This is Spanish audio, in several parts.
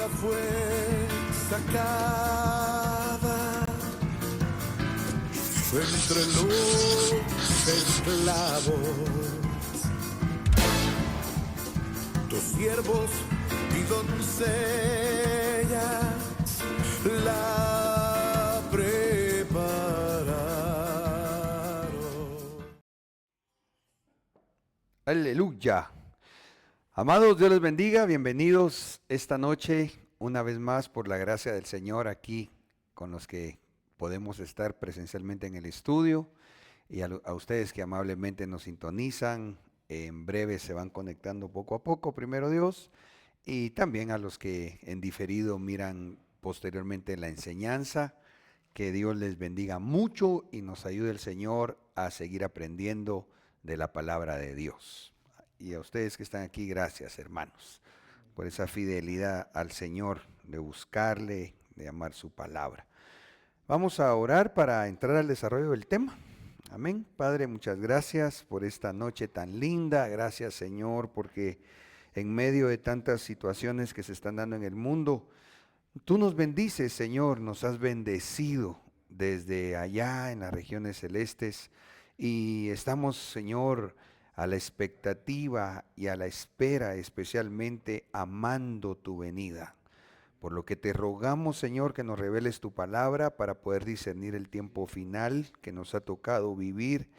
fue sacada entre los esclavos. Tus siervos y doncellas la prepararon. Aleluya. Amados, Dios les bendiga. Bienvenidos esta noche una vez más por la gracia del Señor aquí con los que podemos estar presencialmente en el estudio y a ustedes que amablemente nos sintonizan. En breve se van conectando poco a poco, primero Dios, y también a los que en diferido miran posteriormente la enseñanza. Que Dios les bendiga mucho y nos ayude el Señor a seguir aprendiendo de la palabra de Dios. Y a ustedes que están aquí, gracias hermanos, por esa fidelidad al Señor, de buscarle, de amar su palabra. Vamos a orar para entrar al desarrollo del tema. Amén. Padre, muchas gracias por esta noche tan linda. Gracias, Señor, porque en medio de tantas situaciones que se están dando en el mundo, tú nos bendices, Señor, nos has bendecido desde allá en las regiones celestes y estamos, Señor, a la expectativa y a la espera, especialmente amando tu venida. Por lo que te rogamos, Señor, que nos reveles tu palabra para poder discernir el tiempo final que nos ha tocado vivir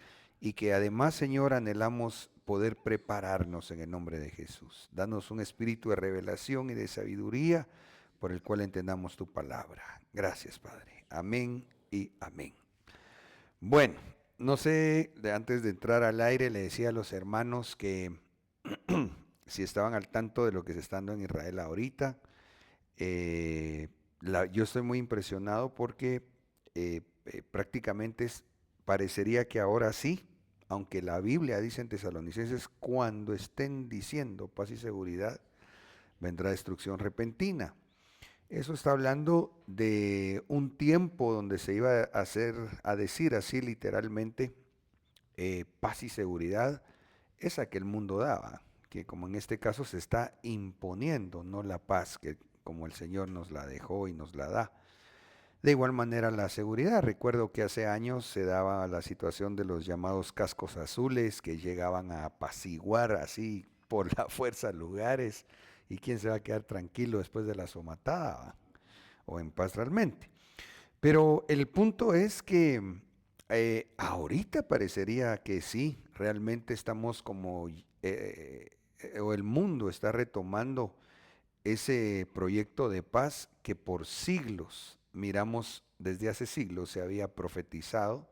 y que además, Señor, anhelamos poder prepararnos en el nombre de Jesús. Danos un espíritu de revelación y de sabiduría por el cual entendamos tu palabra. Gracias, Padre. Amén y amén. Bueno, no sé, antes de entrar al aire le decía a los hermanos que si estaban al tanto de lo que se está dando en Israel ahorita. Yo estoy muy impresionado porque prácticamente parecería que ahora sí, aunque la Biblia dice en Tesalonicenses, cuando estén diciendo paz y seguridad, vendrá destrucción repentina. Eso está hablando de un tiempo donde se iba a decir así literalmente, paz y seguridad, esa que el mundo daba, que como en este caso se está imponiendo, no la paz que como el Señor nos la dejó y nos la da. De igual manera la seguridad, recuerdo que hace años se daba la situación de los llamados cascos azules que llegaban a apaciguar así por la fuerza lugares, y quién se va a quedar tranquilo después de la somatada o en paz realmente. Pero el punto es que ahorita parecería que sí, realmente estamos como, o el mundo está retomando ese proyecto de paz que por siglos, miramos desde hace siglos, se había profetizado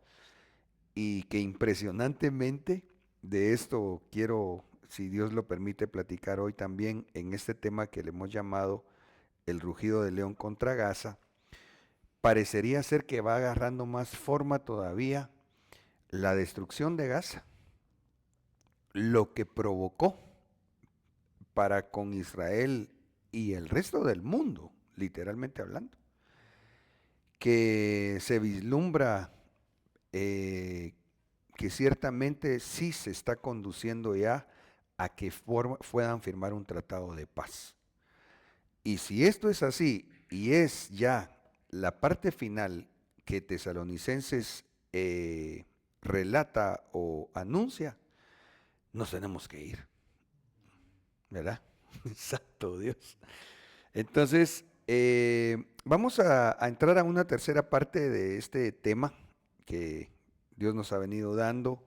y que impresionantemente de esto quiero, si Dios lo permite, platicar hoy también en este tema que le hemos llamado el rugido de león contra Gaza. Parecería ser que va agarrando más forma todavía la destrucción de Gaza, lo que provocó para con Israel y el resto del mundo, literalmente hablando, que se vislumbra que ciertamente sí se está conduciendo ya a que puedan firmar un tratado de paz. Y si esto es así y es ya la parte final que Tesalonicenses relata o anuncia, nos tenemos que ir, ¿verdad? Santo Dios. Entonces, vamos a entrar a una tercera parte de este tema que Dios nos ha venido dando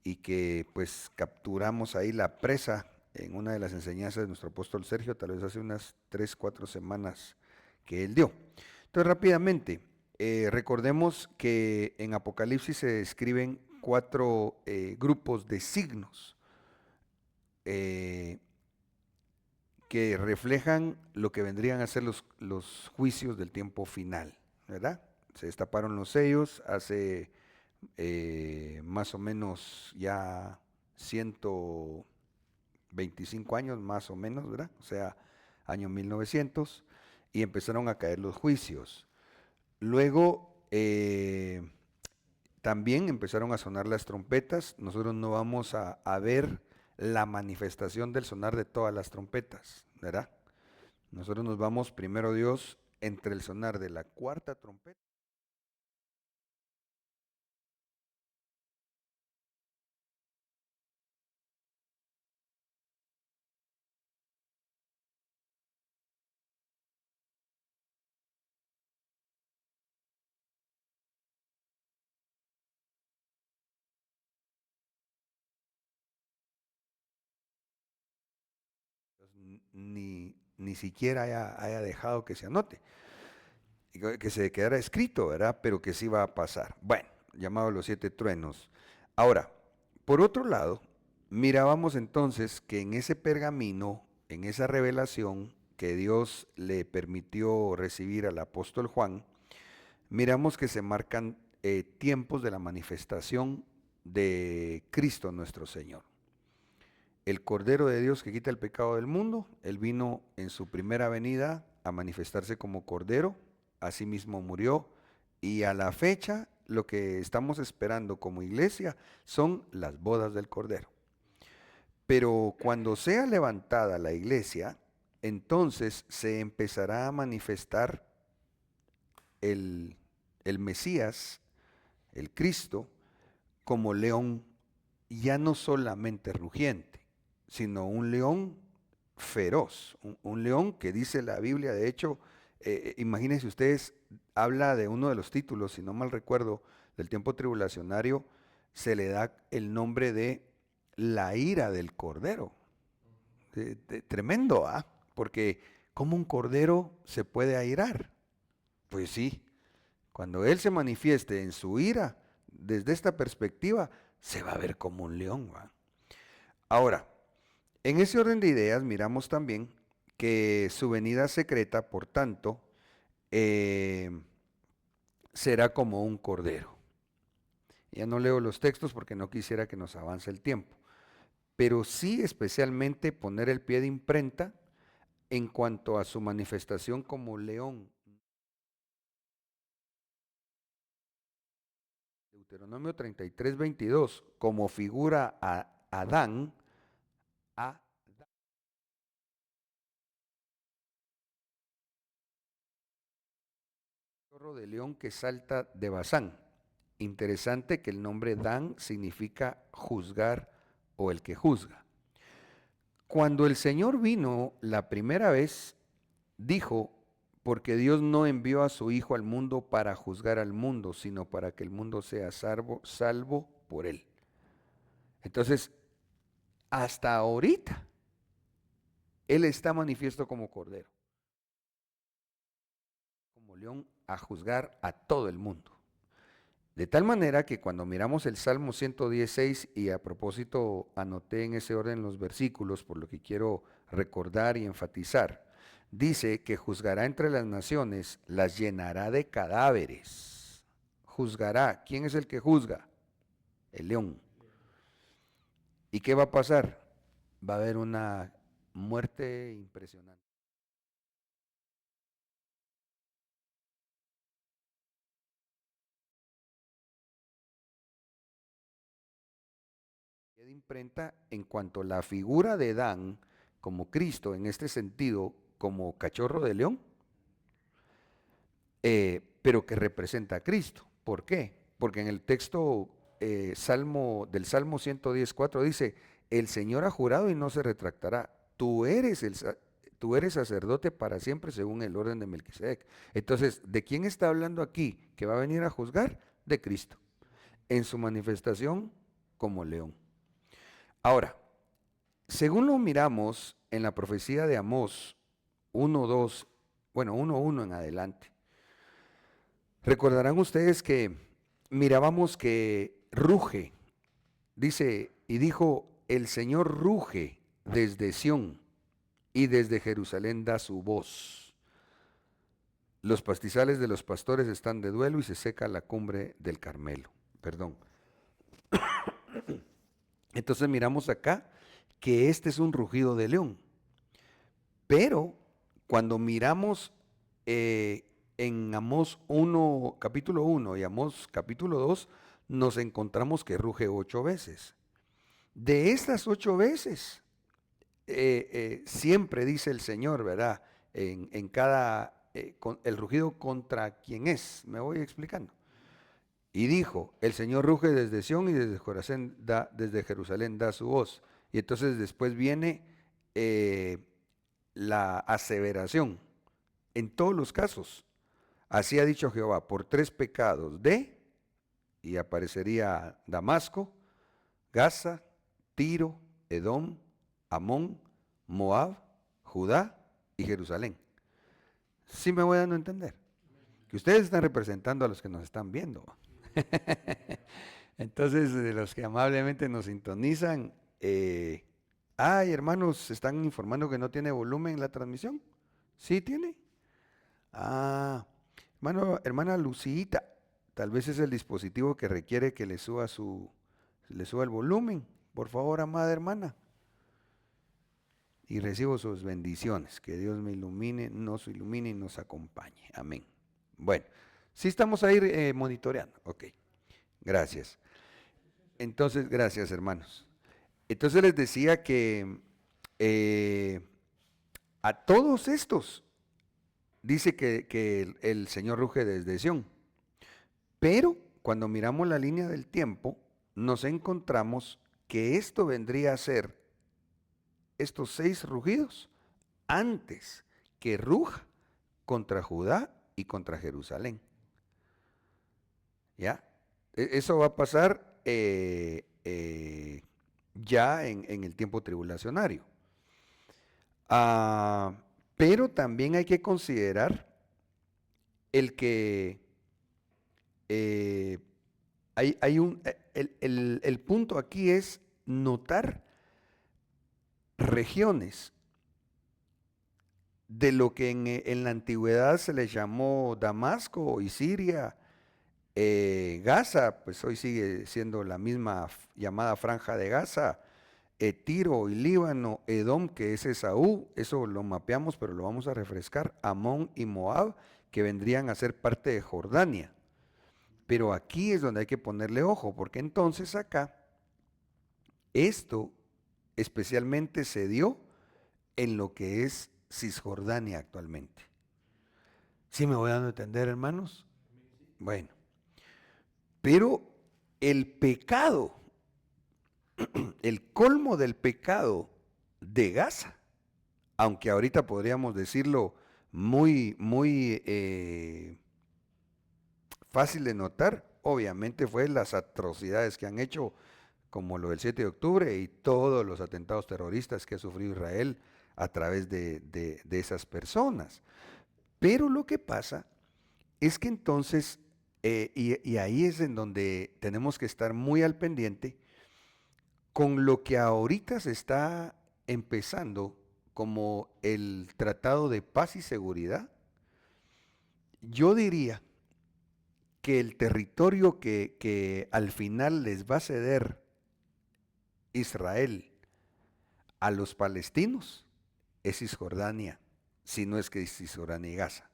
y que pues capturamos ahí la presa en una de las enseñanzas de nuestro apóstol Sergio, tal vez hace unas 3, 4 semanas que él dio. Entonces rápidamente, recordemos que en Apocalipsis se describen 4 grupos de signos que reflejan lo que vendrían a ser los juicios del tiempo final, ¿verdad? Se destaparon los sellos hace más o menos ya 125 años, más o menos, ¿verdad? O sea, año 1900, y empezaron a caer los juicios. Luego también empezaron a sonar las trompetas. Nosotros no vamos a ver la manifestación del sonar de todas las trompetas, ¿verdad? Nosotros nos vamos, primero Dios, entre el sonar de la cuarta trompeta. Ni siquiera haya dejado que se anote, que se quedara escrito, ¿verdad? Pero que sí va a pasar. Bueno, llamado los 7 truenos. Ahora, por otro lado, mirábamos entonces que en ese pergamino, en esa revelación que Dios le permitió recibir al apóstol Juan, miramos que se marcan tiempos de la manifestación de Cristo nuestro Señor. El Cordero de Dios que quita el pecado del mundo, Él vino en su primera venida a manifestarse como Cordero, asimismo murió, y a la fecha lo que estamos esperando como iglesia son las bodas del Cordero. Pero cuando sea levantada la iglesia, entonces se empezará a manifestar el, el Mesías, el Cristo, como león, ya no solamente rugiente, sino un león feroz, un león que dice la Biblia, de hecho, imagínense ustedes, habla de uno de los títulos, si no mal recuerdo, del tiempo tribulacionario, se le da el nombre de la ira del cordero. Tremendo, ¿ah? Porque ¿cómo un cordero se puede airar? Pues sí, cuando él se manifieste en su ira, desde esta perspectiva, se va a ver como un león, ¿va? Ahora, en ese orden de ideas miramos también que su venida secreta, por tanto, eh, será como un cordero. Ya no leo los textos porque no quisiera que nos avance el tiempo, pero sí especialmente poner el pie de imprenta en cuanto a su manifestación como león. Deuteronomio 33:22, como figura a Adán, a Chorro de león que salta de Basán. Interesante que el nombre Dan significa juzgar o el que juzga. Cuando el Señor vino la primera vez, dijo, porque Dios no envió a su Hijo al mundo para juzgar al mundo, sino para que el mundo sea salvo por él. Entonces, hasta ahorita, Él está manifiesto como Cordero, como león a juzgar a todo el mundo. De tal manera que cuando miramos el Salmo 116, y a propósito anoté en ese orden los versículos por lo que quiero recordar y enfatizar, dice que juzgará entre las naciones, las llenará de cadáveres. Juzgará. ¿Quién es el que juzga? El león. ¿Y qué va a pasar? Va a haber una muerte impresionante. De imprenta en cuanto a la figura de Dan como Cristo, en este sentido, como cachorro de león, pero que representa a Cristo. ¿Por qué? Porque en el texto del Salmo 110:4 dice, el Señor ha jurado y no se retractará. Tú eres sacerdote para siempre según el orden de Melquisedec. Entonces, ¿de quién está hablando aquí que va a venir a juzgar? De Cristo, en su manifestación como león. Ahora, según lo miramos en la profecía de Amós 1:2, bueno, 1:1 en adelante, recordarán ustedes que mirábamos que ruge, dice, y dijo, el Señor ruge desde Sión y desde Jerusalén da su voz. Los pastizales de los pastores están de duelo y se seca la cumbre del Carmelo. Perdón. Entonces miramos acá que este es un rugido de león. Pero cuando miramos en Amós 1, capítulo 1 y Amós capítulo 2, nos encontramos que ruge 8 veces. De estas 8 veces, siempre dice el Señor, ¿verdad? en cada, el rugido contra quién es. Me voy explicando. Y dijo, el Señor ruge desde Sión y desde Jerusalén da su voz. Y entonces después viene la aseveración. En todos los casos, así ha dicho Jehová, por 3 pecados y aparecería Damasco, Gaza, Tiro, Edom, Amón, Moab, Judá y Jerusalén. ¿Sí me voy dando a entender? Que ustedes están representando a los que nos están viendo. Entonces, de los que amablemente nos sintonizan, ay, hermanos, se están informando que no tiene volumen la transmisión. ¿Sí tiene? Ah, hermana Lucita, tal vez es el dispositivo que requiere que le suba el volumen. Por favor, amada hermana. Y recibo sus bendiciones. Que Dios me ilumine, nos ilumine y nos acompañe. Amén. Bueno, sí estamos ahí monitoreando. Ok, gracias. Entonces, gracias hermanos. Entonces les decía que a todos estos dice que el Señor ruge desde Sión. Pero cuando miramos la línea del tiempo, nos encontramos que esto vendría a ser estos 6 rugidos antes que ruja contra Judá y contra Jerusalén. ¿Ya? Eso va a pasar ya en el tiempo tribulacionario. Pero también hay que considerar el que el punto aquí es notar regiones de lo que en la antigüedad se les llamó Damasco y Siria, Gaza, pues hoy sigue siendo la misma llamada Franja de Gaza, Tiro y Líbano, Edom, que es Esaú, eso lo mapeamos, pero lo vamos a refrescar, Amón y Moab, que vendrían a ser parte de Jordania. Pero aquí es donde hay que ponerle ojo, porque entonces acá, esto especialmente se dio en lo que es Cisjordania actualmente. ¿Sí me voy dando a entender, hermanos? Bueno, pero el pecado, el colmo del pecado de Gaza, aunque ahorita podríamos decirlo muy fácil de notar, obviamente fue las atrocidades que han hecho, como lo del 7 de octubre y todos los atentados terroristas que ha sufrido Israel a través de esas personas. Pero lo que pasa es que entonces, y ahí es en donde tenemos que estar muy al pendiente, con lo que ahorita se está empezando como el Tratado de Paz y Seguridad, yo diría que el territorio que al final les va a ceder Israel a los palestinos es Cisjordania, si no es que es Cisjordania y Gaza.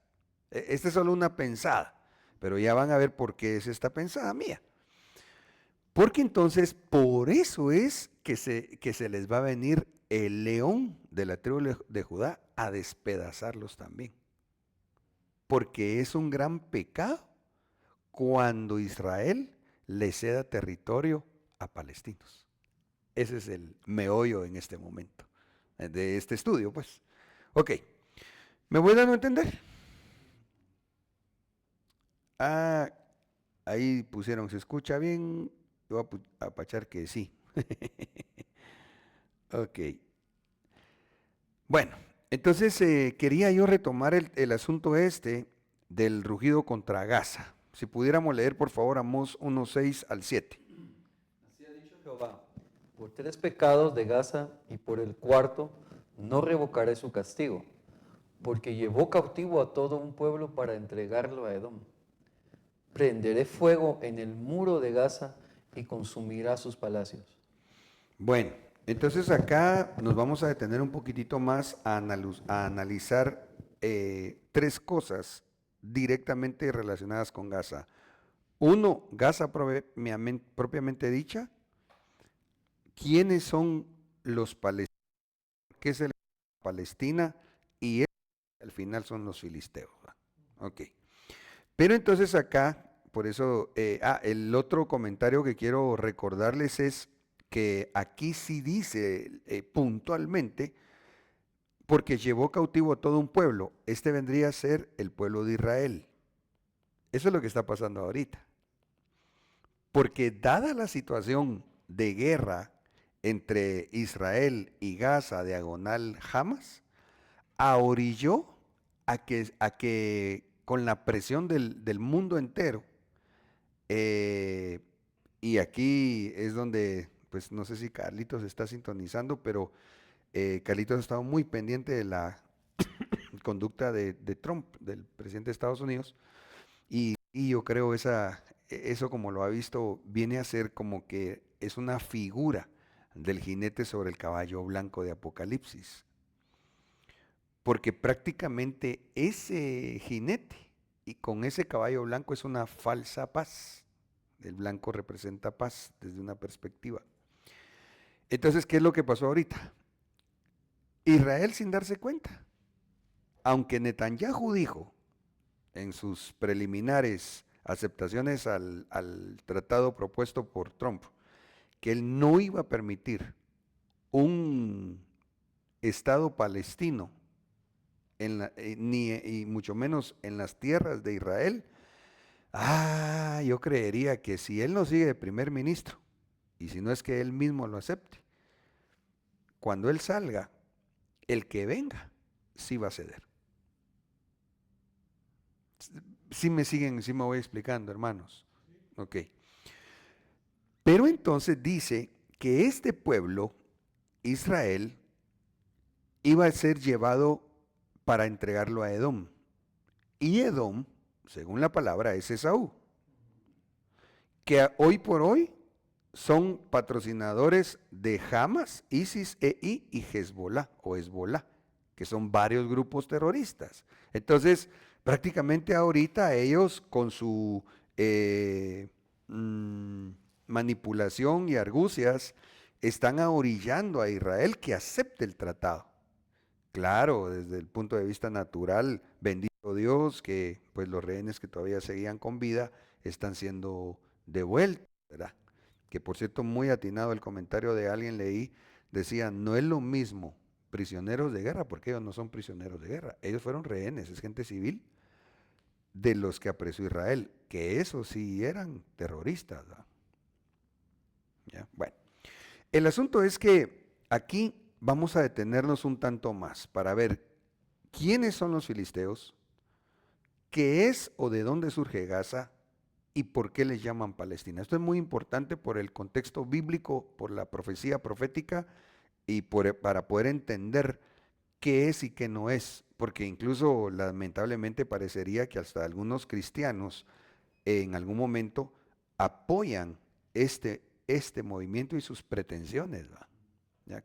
Esta es solo una pensada, pero ya van a ver por qué es esta pensada mía. Porque entonces, por eso es que se les va a venir el león de la tribu de Judá a despedazarlos también. Porque es un gran pecado cuando Israel le ceda territorio a palestinos. Ese es el meollo en este momento de este estudio, pues. Ok, ¿me voy dando a entender? Ah, ahí pusieron, ¿se escucha bien? Yo voy a apachar que sí. Ok. Bueno, entonces quería yo retomar el asunto este del rugido contra Gaza. Si pudiéramos leer, por favor, Amós 1:6 al 7. Así ha dicho Jehová, por 3 pecados de Gaza y por el cuarto no revocaré su castigo, porque llevó cautivo a todo un pueblo para entregarlo a Edom. Prenderé fuego en el muro de Gaza y consumirá sus palacios. Bueno, entonces acá nos vamos a detener un poquitito más a analizar 3 cosas directamente relacionadas con Gaza. Uno, Gaza propiamente dicha. ¿Quiénes son los palestinos? ¿Qué es Palestina? Y al final son los filisteos. ¿Va? Ok. Pero entonces acá, por eso, el otro comentario que quiero recordarles es que aquí sí dice puntualmente, porque llevó cautivo a todo un pueblo, este vendría a ser el pueblo de Israel. Eso es lo que está pasando ahorita. Porque dada la situación de guerra entre Israel y Gaza, diagonal Hamas, ahorilló a que con la presión del mundo entero, y aquí es donde, pues no sé si Carlitos está sintonizando, pero Carlitos ha estado muy pendiente de la conducta de Trump, del presidente de Estados Unidos, y yo creo eso como lo ha visto, viene a ser como que es una figura del jinete sobre el caballo blanco de Apocalipsis. Porque prácticamente ese jinete y con ese caballo blanco es una falsa paz. El blanco representa paz desde una perspectiva. Entonces, ¿qué es lo que pasó ahorita? Israel sin darse cuenta. Aunque Netanyahu dijo en sus preliminares aceptaciones al tratado propuesto por Trump, que él no iba a permitir un Estado palestino, y mucho menos en las tierras de Israel, yo creería que si él no sigue de primer ministro, y si no es que él mismo lo acepte, cuando él salga, el que venga, sí va a ceder. Si me siguen, si me voy explicando, hermanos. Ok. Pero entonces dice que este pueblo, Israel, iba a ser llevado para entregarlo a Edom. Y Edom, según la palabra, es Esaú, que hoy por hoy son patrocinadores de Hamas, ISIS, EI y Hezbollah, o Hezbollah, que son varios grupos terroristas. Entonces, prácticamente ahorita ellos con su manipulación y argucias están ahorillando a Israel que acepte el tratado. Claro, desde el punto de vista natural, bendito Dios que pues los rehenes que todavía seguían con vida están siendo devueltos, ¿verdad? Que por cierto, muy atinado el comentario de alguien leí, decía, no es lo mismo prisioneros de guerra, porque ellos no son prisioneros de guerra, ellos fueron rehenes, es gente civil de los que apresó Israel, que esos sí eran terroristas, ¿verdad? ¿Ya? Bueno, el asunto es que aquí vamos a detenernos un tanto más para ver quiénes son los filisteos, qué es o de dónde surge Gaza y por qué les llaman Palestina. Esto es muy importante por el contexto bíblico, por la profecía profética y para poder entender qué es y qué no es, porque incluso lamentablemente parecería que hasta algunos cristianos en algún momento apoyan este movimiento y sus pretensiones, ¿va? ¿Ya?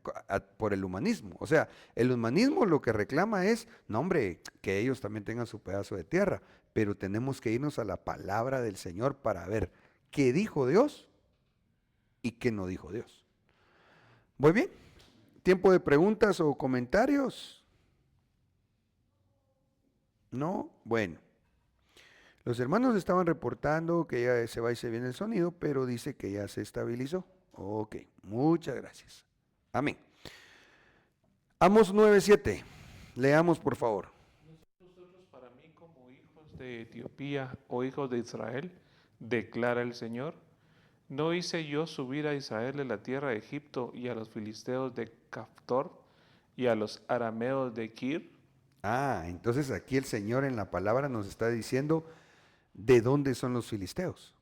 Por el humanismo. O sea, el humanismo lo que reclama es, no hombre, que ellos también tengan su pedazo de tierra, pero tenemos que irnos a la palabra del Señor para ver qué dijo Dios y qué no dijo Dios. Muy bien, tiempo de preguntas o comentarios. No, bueno. Los hermanos estaban reportando que ya se va y se viene el sonido, pero dice que ya se estabilizó. Ok, muchas gracias. Amén. Amos 9:7. Leamos, por favor. Nosotros para mí como hijos de Etiopía o hijos de Israel, declara el Señor, ¿no hice yo subir a Israel de la tierra de Egipto y a los filisteos de Caftor y a los arameos de Kir? Entonces aquí el Señor en la palabra nos está diciendo de dónde son los filisteos.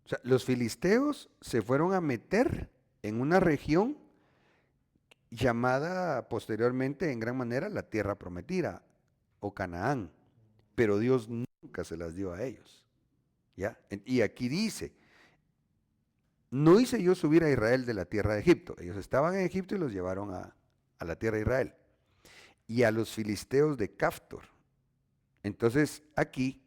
O sea, los filisteos se fueron a meter en una región llamada posteriormente en gran manera la tierra prometida o Canaán, pero Dios nunca se las dio a ellos. ¿Ya? Y aquí dice, no hice yo subir a Israel de la tierra de Egipto. Ellos estaban en Egipto y los llevaron a la tierra de Israel. Y a los filisteos de Caftor. Entonces aquí,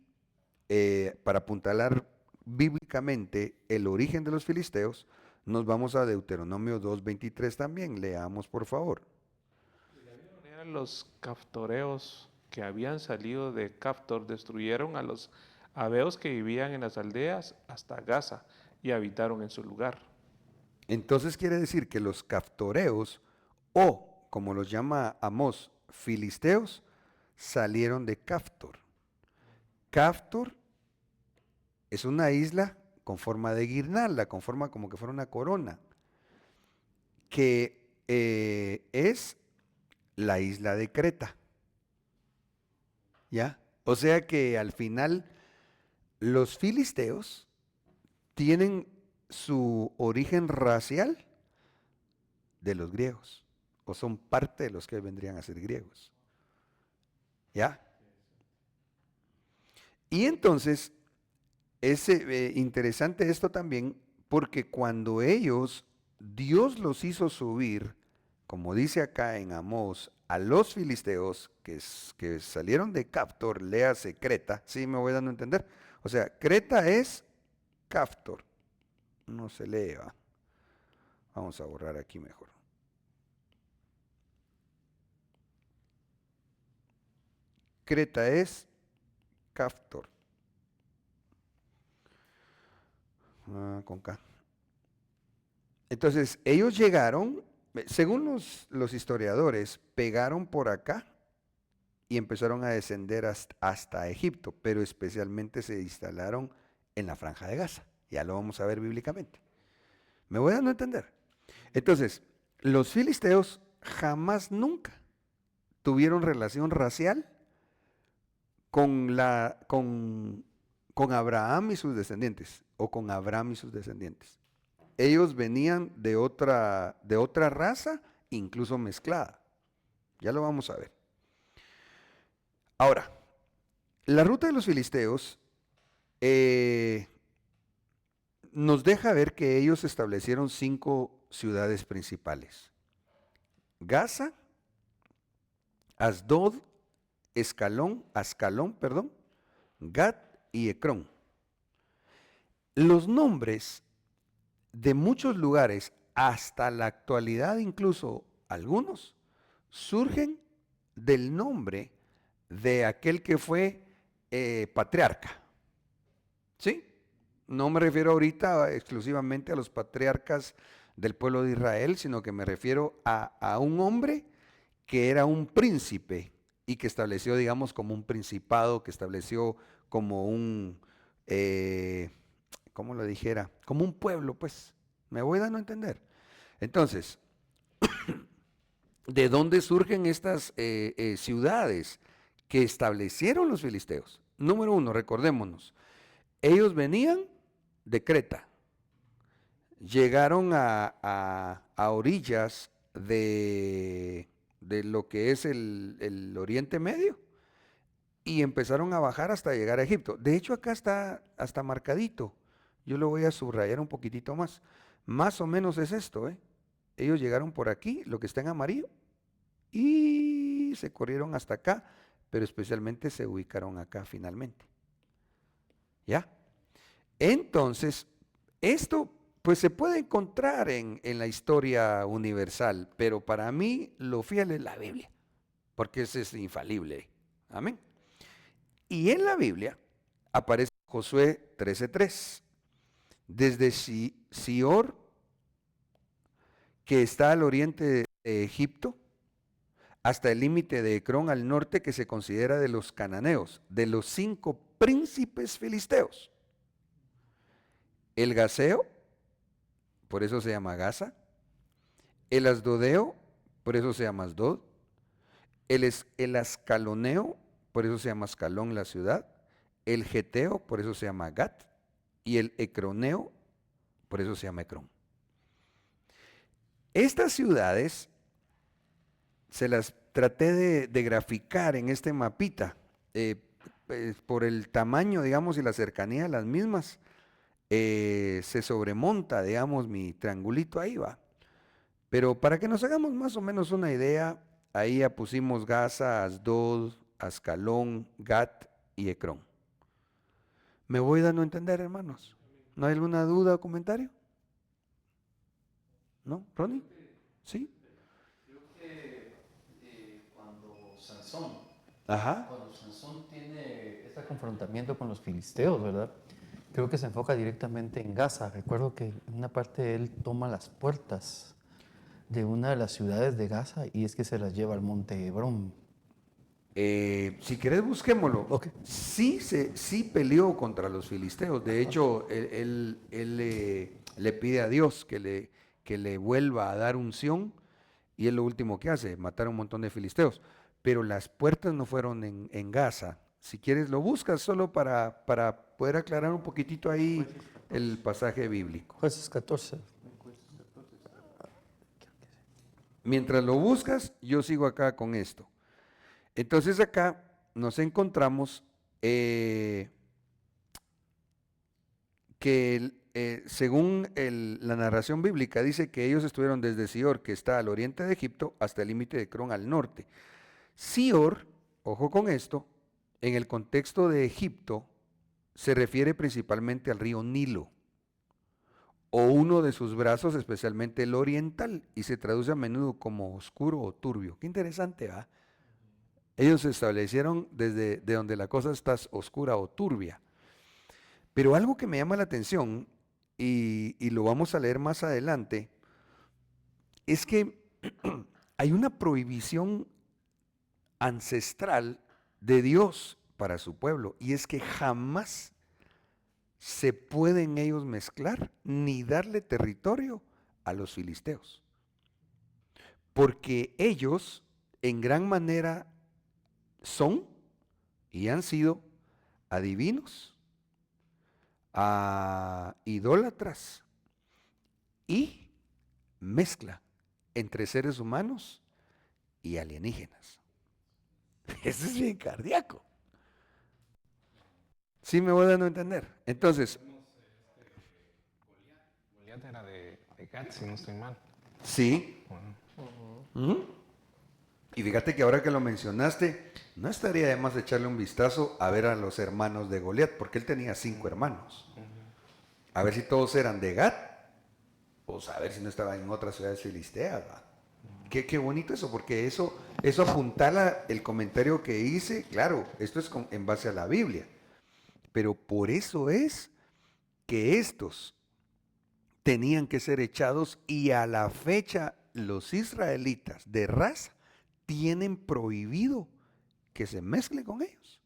para apuntalar bíblicamente el origen de los filisteos, nos vamos a Deuteronomio 2:23 también. Leamos, por favor. La Biblia los caftoreos que habían salido de Caftor destruyeron a los abeos que vivían en las aldeas hasta Gaza y habitaron en su lugar. Entonces quiere decir que los caftoreos, o como los llama Amós, filisteos, salieron de Caftor. Caftor es una isla con forma de guirnalda, con forma como que fuera una corona, que es la isla de Creta. ¿Ya? O sea que al final los filisteos tienen su origen racial de los griegos, o son parte de los que vendrían a ser griegos. ¿Ya? Y entonces es interesante esto también porque cuando ellos, Dios los hizo subir, como dice acá en Amós, a los filisteos que salieron de Caftor, léase Creta, ¿sí me voy dando a entender? O sea, Creta es Caftor, no se lee, ¿va? Vamos a borrar aquí mejor. Creta es Caftor. Con K. Entonces, ellos llegaron, según los historiadores, pegaron por acá y empezaron a descender hasta Egipto, pero especialmente se instalaron en la Franja de Gaza. Ya lo vamos a ver bíblicamente. ¿Me voy dando a entender? Entonces, los filisteos jamás nunca tuvieron relación racial con Abraham y sus descendientes, o con Abraham y sus descendientes. Ellos venían de otra raza, incluso mezclada. Ya lo vamos a ver. Ahora, la ruta de los filisteos nos deja ver que ellos establecieron 5 ciudades principales: Gaza, Asdod, Ascalón, Gat y Ecrón. Los nombres de muchos lugares, hasta la actualidad incluso algunos, surgen del nombre de aquel que fue patriarca. ¿Sí? No me refiero ahorita exclusivamente a los patriarcas del pueblo de Israel, sino que me refiero a un hombre que era un príncipe y que estableció, digamos, como un principado, que estableció como un, ¿cómo lo dijera? Como un pueblo, pues. Me voy dando a entender. Entonces, ¿de dónde surgen estas ciudades que establecieron los filisteos? Número 1, recordémonos, ellos venían de Creta, llegaron a orillas de lo que es el Oriente Medio y empezaron a bajar hasta llegar a Egipto. De hecho, acá está hasta marcadito. Yo lo voy a subrayar un poquitito más. Más o menos es esto, ¿eh? Ellos llegaron por aquí, lo que está en amarillo, y se corrieron hasta acá, pero especialmente se ubicaron acá finalmente. ¿Ya? Entonces, esto pues se puede encontrar en la historia universal, pero para mí lo fiel es la Biblia, porque ese es infalible. Amén. Y en la Biblia aparece Josué 13:3. Desde Sior, que está al oriente de Egipto, hasta el límite de Ecrón al norte, que se considera de los cananeos, de los 5 príncipes filisteos. El Gaseo, por eso se llama Gaza. El Asdodeo, por eso se llama Asdod. El Ascaloneo, por eso se llama Ascalón la ciudad. El Geteo, por eso se llama Gat. Y el Ecroneo, por eso se llama Ecrón. Estas ciudades se las traté de graficar en este mapita, por el tamaño, digamos, y la cercanía de las mismas. Se sobremonta, digamos, mi triangulito ahí va. Pero para que nos hagamos más o menos una idea, ahí ya pusimos Gaza, Asdod, Ascalón, Gat y Ecrón. ¿Me voy dando a entender, hermanos? ¿No hay alguna duda o comentario? ¿No? ¿Ronnie? ¿Sí? Creo que cuando Sansón. Ajá. Cuando Sansón tiene este confrontamiento con los filisteos, ¿verdad? Creo que se enfoca directamente en Gaza. Recuerdo que en una parte él toma las puertas de una de las ciudades de Gaza y es que se las lleva al monte Hebrón. Si querés, busquémoslo. Ok. Sí peleó contra los filisteos. De hecho, él le pide a Dios que le vuelva a dar unción, y es lo último que hace, matar a un montón de filisteos. Pero las puertas no fueron en Gaza. Si quieres, lo buscas solo para poder aclarar un poquitito ahí el pasaje bíblico. Jueces 14. Mientras lo buscas, yo sigo acá con esto. Entonces acá nos encontramos que según la narración bíblica dice que ellos estuvieron desde Sior, que está al oriente de Egipto, hasta el límite de Ecrón al norte. Sior, ojo con esto, en el contexto de Egipto se refiere principalmente al río Nilo, o uno de sus brazos, especialmente el oriental, y se traduce a menudo como oscuro o turbio. Qué interesante, ¿va? Ellos se establecieron desde de donde la cosa está oscura o turbia. Pero algo que me llama la atención, y lo vamos a leer más adelante, es que hay una prohibición ancestral de Dios para su pueblo, y es que jamás se pueden ellos mezclar ni darle territorio a los filisteos, porque ellos en gran manera son y han sido adivinos, idólatras y mezcla entre seres humanos y alienígenas. Eso es bien cardíaco. ¿Sí me voy dando a entender? Entonces, Goliat era de Gat, si no estoy mal. sí. Y fíjate que ahora que lo mencionaste, no estaría de más echarle un vistazo a ver a los hermanos de Goliat, porque él tenía 5 hermanos. A ver si todos eran de Gat, o a ver si no estaban en otras ciudades filisteas. ¿Va? Qué bonito eso, porque eso apuntala el comentario que hice. Claro, esto es en base a la Biblia, pero por eso es que estos tenían que ser echados, y a la fecha los israelitas de raza tienen prohibido que se mezclen con ellos,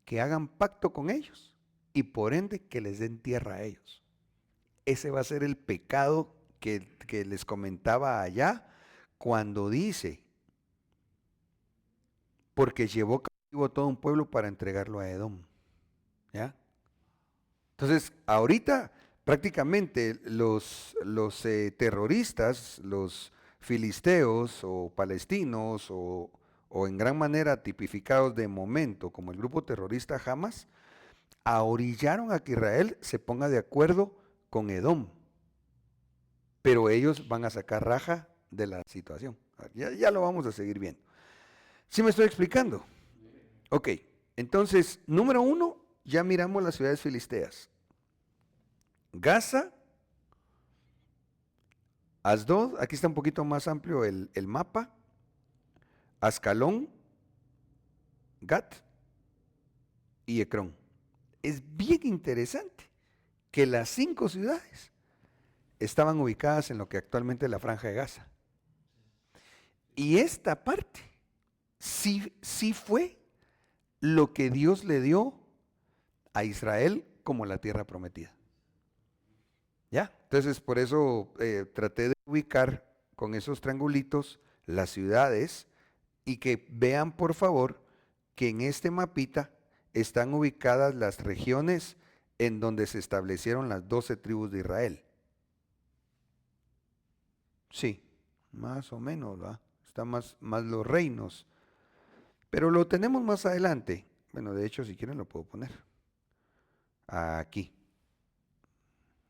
que hagan pacto con ellos y por ende que les den tierra a ellos. Ese va a ser el pecado que les comentaba allá cuando dice, porque llevó cautivo a todo un pueblo para entregarlo a Edom. ¿Ya? Entonces, ahorita prácticamente los terroristas, los filisteos o palestinos o en gran manera tipificados de momento como el grupo terrorista Hamas, ahorillaron a que Israel se ponga de acuerdo con Edom, pero ellos van a sacar raja de la situación. Ya lo vamos a seguir viendo. ¿Sí me estoy explicando? Ok, entonces, número 1, ya miramos las ciudades filisteas. Gaza, Asdod, aquí está un poquito más amplio el mapa, Ascalón, Gat y Ecrón. Es bien interesante que las 5 ciudades estaban ubicadas en lo que actualmente es la Franja de Gaza. Y esta parte sí fue lo que Dios le dio a Israel como la tierra prometida. ¿Ya? Entonces, por eso traté de ubicar con esos triangulitos las ciudades, y que vean por favor que en este mapita están ubicadas las regiones en donde se establecieron las 12 tribus de Israel. Sí, más o menos, ¿va? Están más los reinos. Pero lo tenemos más adelante. Bueno, de hecho, si quieren lo puedo poner. Aquí.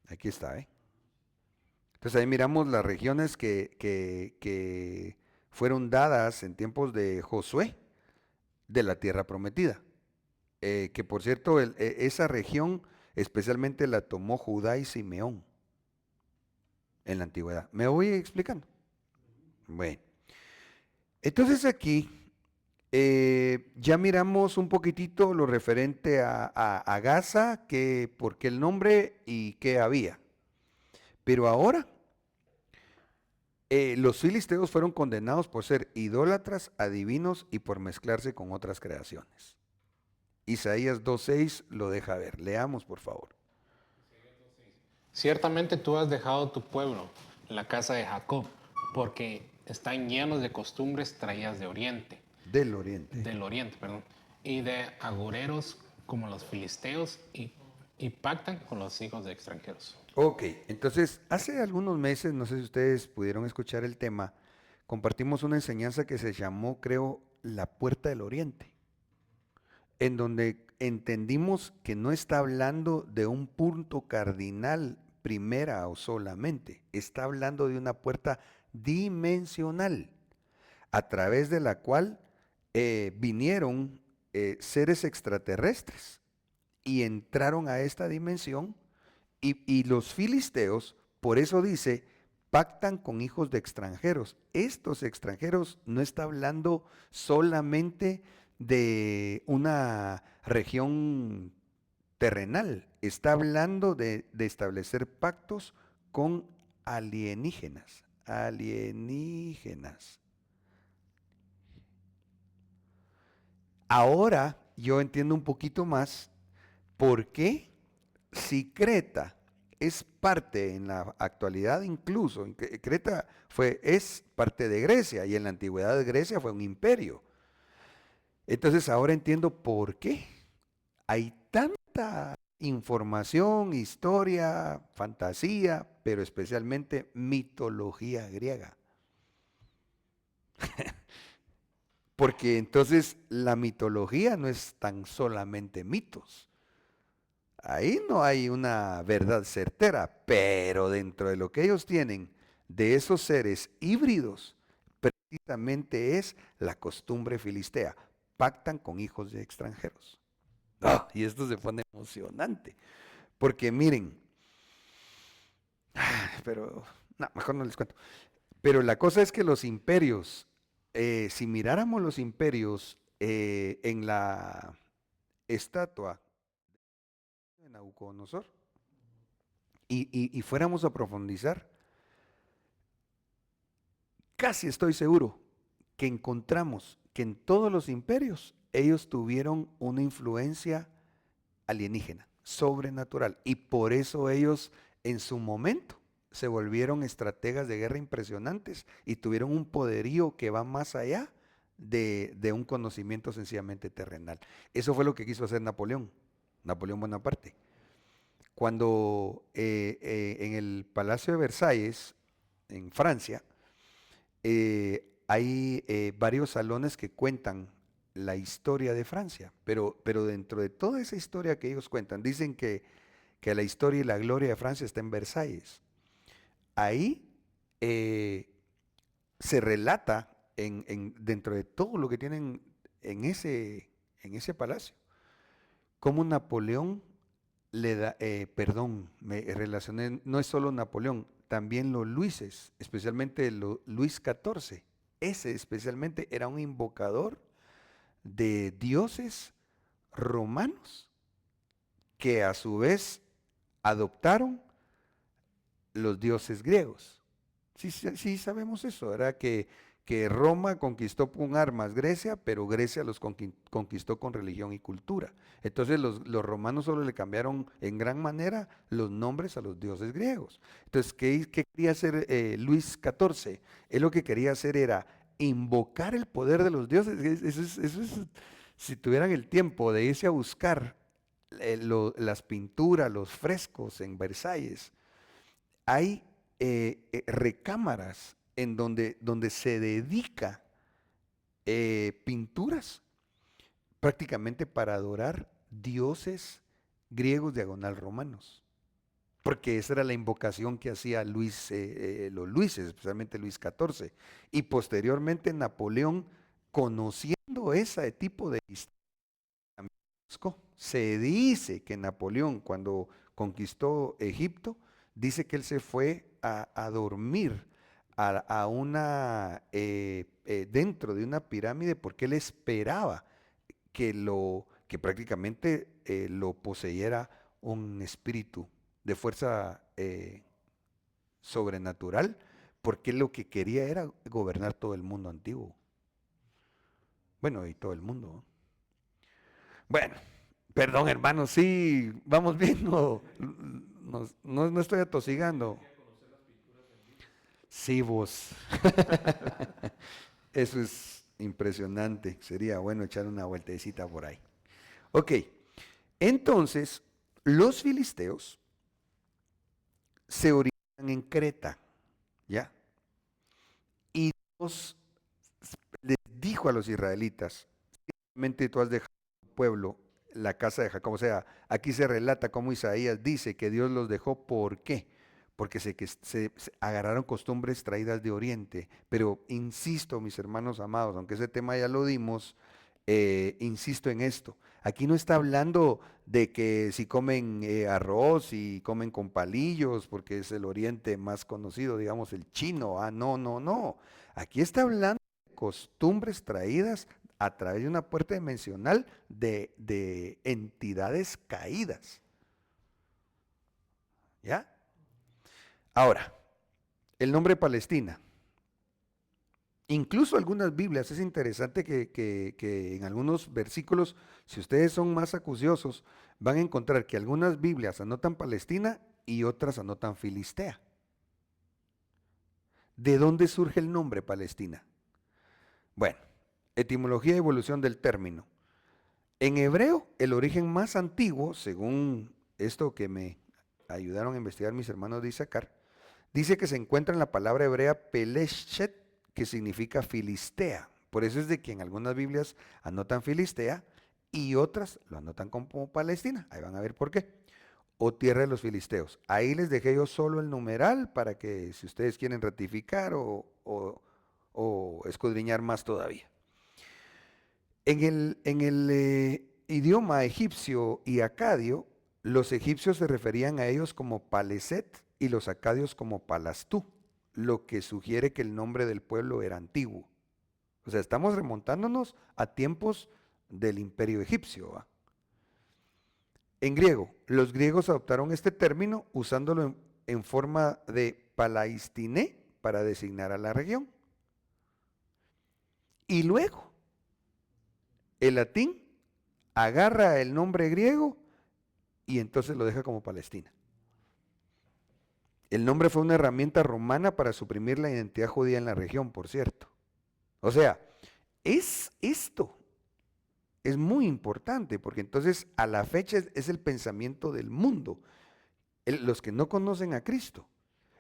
Aquí está, ¿eh? Entonces ahí miramos las regiones que fueron dadas en tiempos de Josué de la tierra prometida. Que por cierto, esa región especialmente la tomó Judá y Simeón en la antigüedad. ¿Me voy explicando? Bueno, entonces aquí Ya miramos un poquitito lo referente a Gaza, por qué el nombre y qué había. Pero ahora los filisteos fueron condenados por ser idólatras, adivinos y por mezclarse con otras creaciones. Isaías 2:6 lo deja ver. Leamos, por favor. Ciertamente tú has dejado tu pueblo, la casa de Jacob, porque están llenos de costumbres traídas de oriente, Del oriente. del oriente, perdón, y de agoreros como los filisteos y pactan con los hijos de extranjeros. Ok, entonces hace algunos meses, no sé si ustedes pudieron escuchar el tema, compartimos una enseñanza que se llamó, creo, la puerta del oriente, en donde entendimos que no está hablando de un punto cardinal primera o solamente, está hablando de una puerta dimensional a través de la cual vinieron seres extraterrestres y entraron a esta dimensión y los filisteos, por eso dice, pactan con hijos de extranjeros. Estos extranjeros no está hablando solamente de una región terrenal, está hablando de establecer pactos con alienígenas. Alienígenas. Ahora yo entiendo un poquito más por qué si Creta es parte en la actualidad, incluso Creta es parte de Grecia y en la antigüedad de Grecia fue un imperio. Entonces ahora entiendo por qué hay tanta información, historia, fantasía, pero especialmente mitología griega. Porque entonces la mitología no es tan solamente mitos. Ahí no hay una verdad certera, pero dentro de lo que ellos tienen de esos seres híbridos, precisamente es la costumbre filistea. Pactan con hijos de extranjeros. Y esto se pone emocionante, porque miren, pero no, mejor no les cuento. Pero la cosa es que los imperios, si miráramos los imperios en la estatua de Nabucodonosor y fuéramos a profundizar, casi estoy seguro que encontramos que en todos los imperios ellos tuvieron una influencia alienígena, sobrenatural, y por eso ellos en su momento se volvieron estrategas de guerra impresionantes y tuvieron un poderío que va más allá de un conocimiento sencillamente terrenal. Eso fue lo que quiso hacer Napoleón Bonaparte. Cuando en el Palacio de Versalles, en Francia, hay varios salones que cuentan la historia de Francia, pero dentro de toda esa historia que ellos cuentan, dicen que la historia y la gloria de Francia está en Versalles. Ahí se relata dentro de todo lo que tienen en ese palacio, cómo Napoleón me relacioné, no es solo Napoleón, también los Luises, especialmente Luis XIV. Ese especialmente era un invocador de dioses romanos que a su vez adoptaron los dioses griegos. Sí sabemos eso, era que Roma conquistó con armas Grecia, pero Grecia los conquistó con religión y cultura. Entonces los romanos solo le cambiaron en gran manera los nombres a los dioses griegos. Entonces, ¿qué quería hacer Luis XIV? Él lo que quería hacer era invocar el poder de los dioses. Eso es, si tuvieran el tiempo de irse a buscar las pinturas, los frescos en Versalles, hay recámaras en donde se dedica pinturas prácticamente para adorar dioses griegos diagonal romanos. Porque esa era la invocación que hacía los Luises, especialmente Luis XIV. Y posteriormente Napoleón, conociendo ese tipo de historia, se dice que Napoleón, cuando conquistó Egipto, dice que él se fue a dormir a una, dentro de una pirámide porque él esperaba que prácticamente lo poseyera un espíritu de fuerza sobrenatural, porque lo que quería era gobernar todo el mundo antiguo. Bueno, y todo el mundo, ¿no? Bueno, perdón, hermano, sí, vamos viendo. No estoy atosigando. Sí, vos. Eso es impresionante. Sería bueno echar una vueltecita por ahí. Ok, entonces, los filisteos se originan en Creta, ¿ya? Y Dios les dijo a los israelitas, ciertamente tú has dejado tu pueblo, la casa de Jacob. O sea, aquí se relata cómo Isaías dice que Dios los dejó. ¿Por qué? Porque se agarraron costumbres traídas de Oriente. Pero insisto, mis hermanos amados, aunque ese tema ya lo dimos, insisto en esto. Aquí no está hablando de que si comen arroz y comen con palillos, porque es el Oriente más conocido, digamos el chino. Ah, no, no, no. Aquí está hablando de costumbres traídas a través de una puerta dimensional de entidades caídas. ¿Ya? Ahora, el nombre Palestina. Incluso algunas Biblias, es interesante que en algunos versículos, si ustedes son más acuciosos, van a encontrar que algunas Biblias anotan Palestina y otras anotan Filistea. ¿De dónde surge el nombre Palestina? Bueno, etimología y evolución del término. En hebreo, el origen más antiguo, según esto que me ayudaron a investigar mis hermanos de Isaacar, dice que se encuentra en la palabra hebrea Peleshet, que significa Filistea. Por eso es de que en algunas Biblias anotan Filistea y otras lo anotan como Palestina. Ahí van a ver por qué. O tierra de los filisteos. Ahí les dejé yo solo el numeral para que si ustedes quieren ratificar o escudriñar más todavía. En el idioma egipcio y acadio, los egipcios se referían a ellos como Paleset y los acadios como Palastú, lo que sugiere que el nombre del pueblo era antiguo. O sea, estamos remontándonos a tiempos del imperio egipcio, ¿va? En griego, los griegos adoptaron este término usándolo en forma de Palaistiné para designar a la región. Y luego, el latín agarra el nombre griego y entonces lo deja como Palestina. El nombre fue una herramienta romana para suprimir la identidad judía en la región, por cierto. O sea, esto es muy importante porque entonces a la fecha es el pensamiento del mundo. Los que no conocen a Cristo,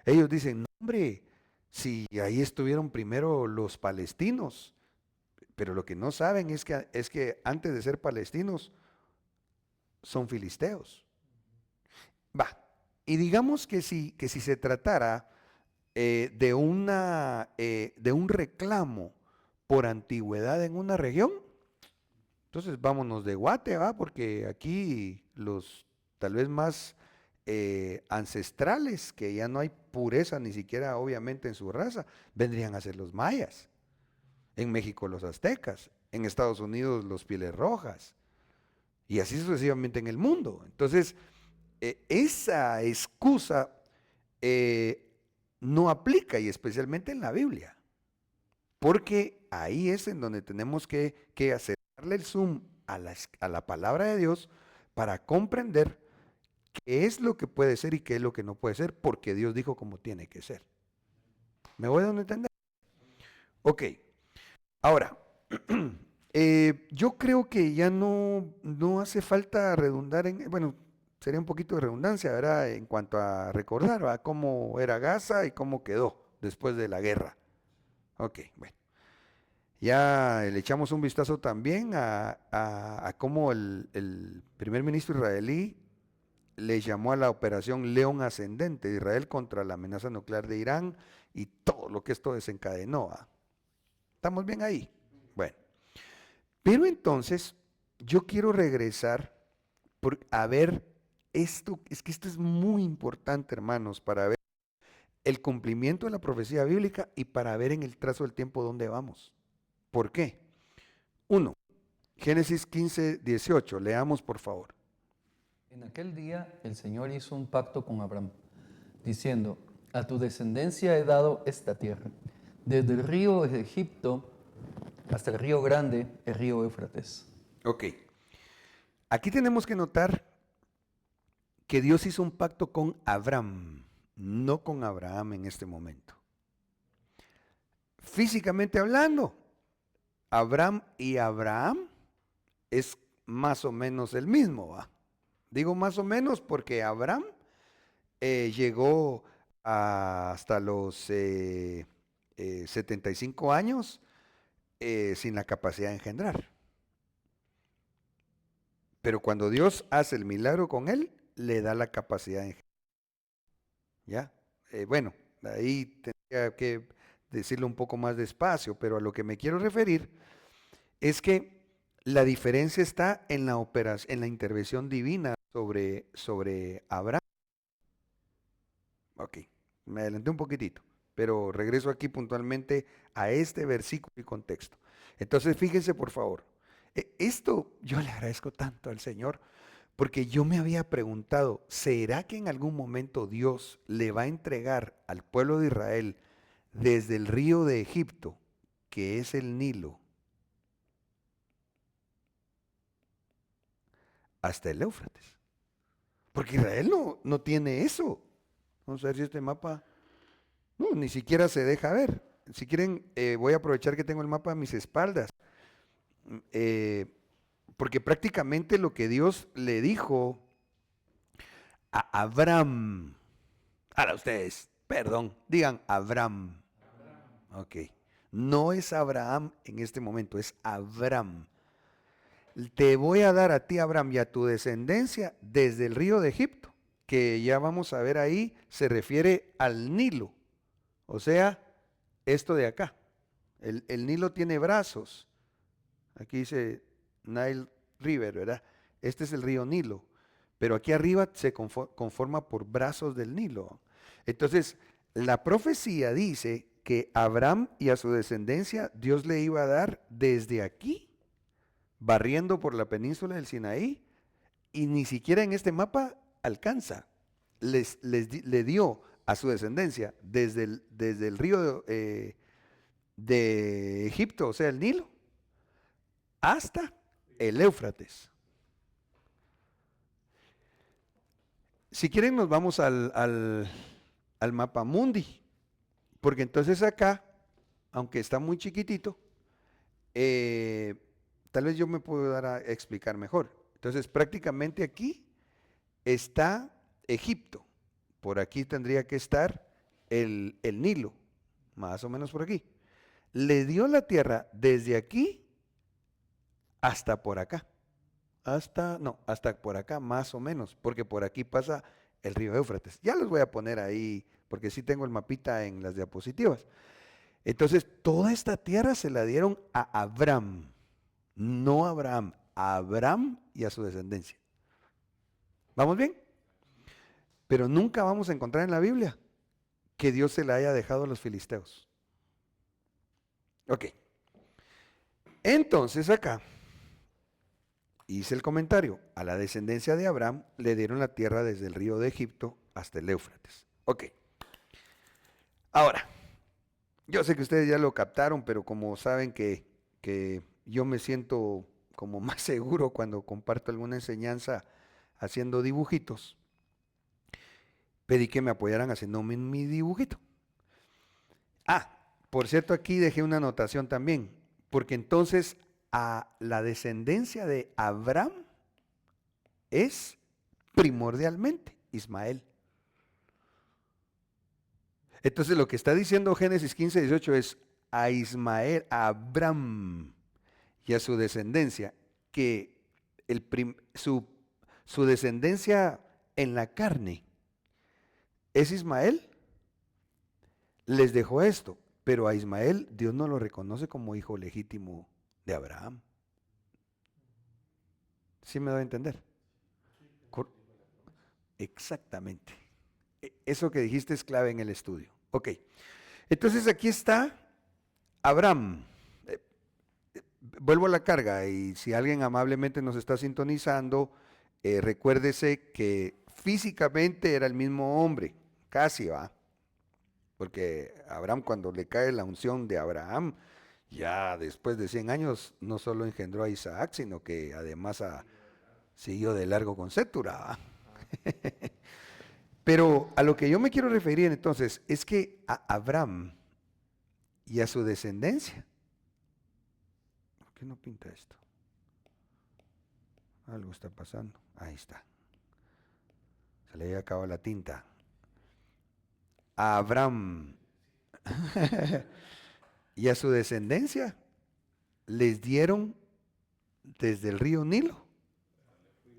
ellos dicen, no, hombre, si ahí estuvieron primero los palestinos, pero lo que no saben es que antes de ser palestinos son filisteos. Va, y digamos que si se tratara de un reclamo por antigüedad en una región, entonces vámonos de Guate, ¿va? Porque aquí los tal vez más ancestrales, que ya no hay pureza ni siquiera obviamente en su raza, vendrían a ser los mayas. En México los aztecas, en Estados Unidos los pieles rojas, y así sucesivamente en el mundo. Entonces, esa excusa no aplica, y especialmente en la Biblia, porque ahí es en donde tenemos que hacerle el zoom a la palabra de Dios para comprender qué es lo que puede ser y qué es lo que no puede ser, porque Dios dijo cómo tiene que ser. ¿Me voy a entender? Ok. Ahora, yo creo que ya no hace falta redundar bueno, sería un poquito de redundancia, ¿verdad? En cuanto a recordar, ¿verdad? Cómo era Gaza y cómo quedó después de la guerra. Ok, bueno. Ya le echamos un vistazo también a cómo el primer ministro israelí le llamó a la operación León Ascendente de Israel contra la amenaza nuclear de Irán y todo lo que esto desencadenó. ¿Estamos bien ahí? Bueno, pero entonces yo quiero regresar a ver esto, es que esto es muy importante, hermanos, para ver el cumplimiento de la profecía bíblica y para ver en el trazo del tiempo dónde vamos. ¿Por qué? 1. Génesis 15, 18. Leamos, por favor. En aquel día el Señor hizo un pacto con Abraham, diciendo: a tu descendencia he dado esta tierra, desde el río de Egipto hasta el río grande, el río Éufrates. Ok. Aquí tenemos que notar que Dios hizo un pacto con Abraham, no con Abraham en este momento. Físicamente hablando, Abraham y Abraham es más o menos el mismo, ¿va? Digo más o menos porque Abraham llegó hasta los 75 años sin la capacidad de engendrar. Pero cuando Dios hace el milagro con él, le da la capacidad de engendrar. ¿Ya? Bueno, ahí tendría que decirlo un poco más despacio, pero a lo que me quiero referir es que la diferencia está en la operación, en la intervención divina sobre Abraham. Ok, me adelanté un poquitito, pero regreso aquí puntualmente a este versículo y contexto. Entonces, fíjense por favor, esto yo le agradezco tanto al Señor, porque yo me había preguntado, ¿será que en algún momento Dios le va a entregar al pueblo de Israel desde el río de Egipto, que es el Nilo, hasta el Éufrates? Porque Israel no tiene eso. Vamos a ver si este mapa, no, ni siquiera se deja ver. Si quieren, voy a aprovechar que tengo el mapa a mis espaldas. Porque prácticamente lo que Dios le dijo a Abraham, ahora ustedes, perdón, digan Abraham. Ok, no es Abraham en este momento, es Abraham. Te voy a dar a ti, Abraham, y a tu descendencia desde el río de Egipto, que ya vamos a ver ahí, se refiere al Nilo, o sea, esto de acá. El Nilo tiene brazos, aquí dice Nile River, ¿verdad? Este es el río Nilo, pero aquí arriba se conforma por brazos del Nilo. Entonces, la profecía dice que a Abraham y a su descendencia Dios le iba a dar desde aquí, barriendo por la península del Sinaí, y ni siquiera en este mapa alcanza. Le dio a su descendencia desde el río de Egipto, o sea, el Nilo, hasta el Éufrates. Si quieren nos vamos al mapa mundi, porque entonces acá, aunque está muy chiquitito, tal vez yo me puedo dar a explicar mejor. Entonces prácticamente aquí está Egipto, por aquí tendría que estar el Nilo, más o menos por aquí. Le dio la tierra desde aquí hasta por acá. Hasta por acá más o menos, porque por aquí pasa el río Éufrates. Ya los voy a poner ahí, porque sí tengo el mapita en las diapositivas. Entonces, toda esta tierra se la dieron a Abraham, no a Abraham, a Abraham y a su descendencia. ¿Vamos bien? Pero nunca vamos a encontrar en la Biblia que Dios se la haya dejado a los filisteos. Ok. Entonces acá hice el comentario, a la descendencia de Abraham le dieron la tierra desde el río de Egipto hasta el Éufrates. Ok. Ahora, yo sé que ustedes ya lo captaron, pero como saben que yo me siento como más seguro cuando comparto alguna enseñanza haciendo dibujitos, pedí que me apoyaran haciéndome mi dibujito. Ah, por cierto, aquí dejé una anotación también, porque entonces a la descendencia de Abraham es primordialmente Ismael. Entonces lo que está diciendo Génesis 15, 18 es a Ismael, a Abraham y a su descendencia, que su descendencia en la carne es Ismael, les dejó esto, pero a Ismael Dios no lo reconoce como hijo legítimo de Abraham. ¿Sí me doy a entender? Exactamente. Eso que dijiste es clave en el estudio. Ok. Entonces aquí está Abraham. Vuelvo a la carga y si alguien amablemente nos está sintonizando, recuérdese que físicamente era el mismo hombre, casi va, porque Abraham cuando le cae la unción de Abraham, ya después de 100 años no solo engendró a Isaac, sino que además siguió de largo con Sétura, ¿va? Pero a lo que yo me quiero referir entonces es que a Abraham y a su descendencia, ¿por qué no pinta esto? Algo está pasando. Ahí está. Se le había acabado la tinta. A Abraham y a su descendencia les dieron desde el río Nilo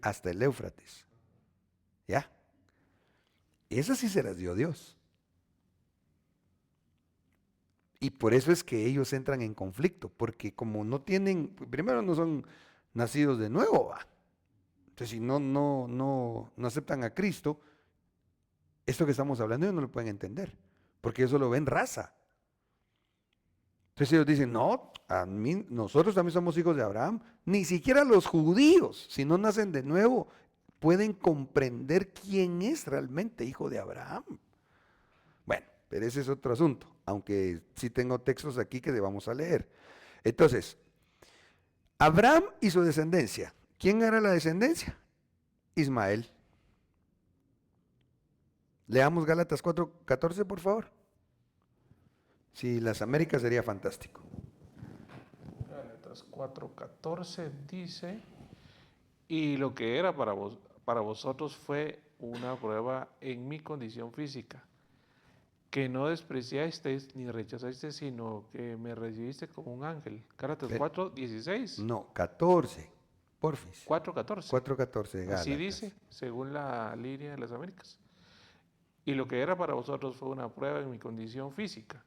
hasta el Éufrates. ¿Ya? Esas sí se las dio Dios. Y por eso es que ellos entran en conflicto, porque como no tienen, primero no son nacidos de nuevo, ¿va? Entonces si no aceptan a Cristo, esto que estamos hablando ellos no lo pueden entender, porque eso lo ven raza. Entonces ellos dicen, no, nosotros también somos hijos de Abraham. Ni siquiera los judíos, si no nacen de nuevo, pueden comprender quién es realmente hijo de Abraham. Bueno, pero ese es otro asunto, aunque sí tengo textos aquí que vamos a leer. Entonces, Abraham y su descendencia. ¿Quién era la descendencia? Ismael. Leamos Gálatas 4:14, por favor. Si las Américas sería fantástico. Gálatas 4:14 dice, y lo que era para vosotros fue una prueba en mi condición física, que no despreciasteis ni rechazasteis, sino que me recibiste como un ángel. Gálatas 4:16. No, 14, porfis. 4:14. 4:14 de Gálatas. Así dice, según la línea de las Américas. Y lo que era para vosotros fue una prueba en mi condición física,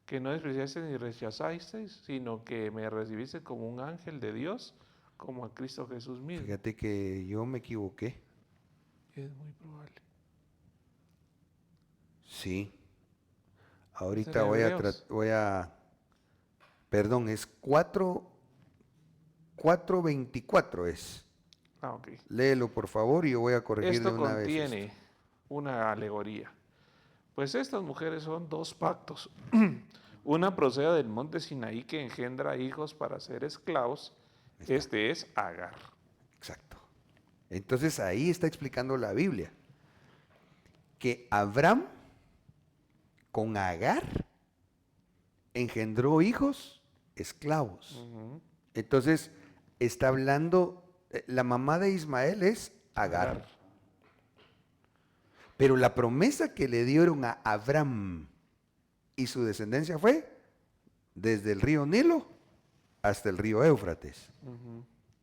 que no despreciasteis ni rechazasteis, sino que me recibiste como un ángel de Dios, como a Cristo Jesús mismo. Fíjate que yo me equivoqué. Es muy probable. Sí. Ahorita ¿Será voy Hebreos? perdón, es 4:24 es. Ah, ok. Léelo por favor y yo voy a corregir Esto de una vez. contiene una alegoría. Pues estas mujeres son dos pactos. Una procede del monte Sinaí que engendra hijos para ser esclavos. Este es Agar. Exacto. Entonces ahí está explicando la Biblia que Abraham con Agar engendró hijos esclavos. Entonces está hablando, la mamá de Ismael es Agar. Pero la promesa que le dieron a Abraham y su descendencia fue desde el río Nilo hasta el río Éufrates.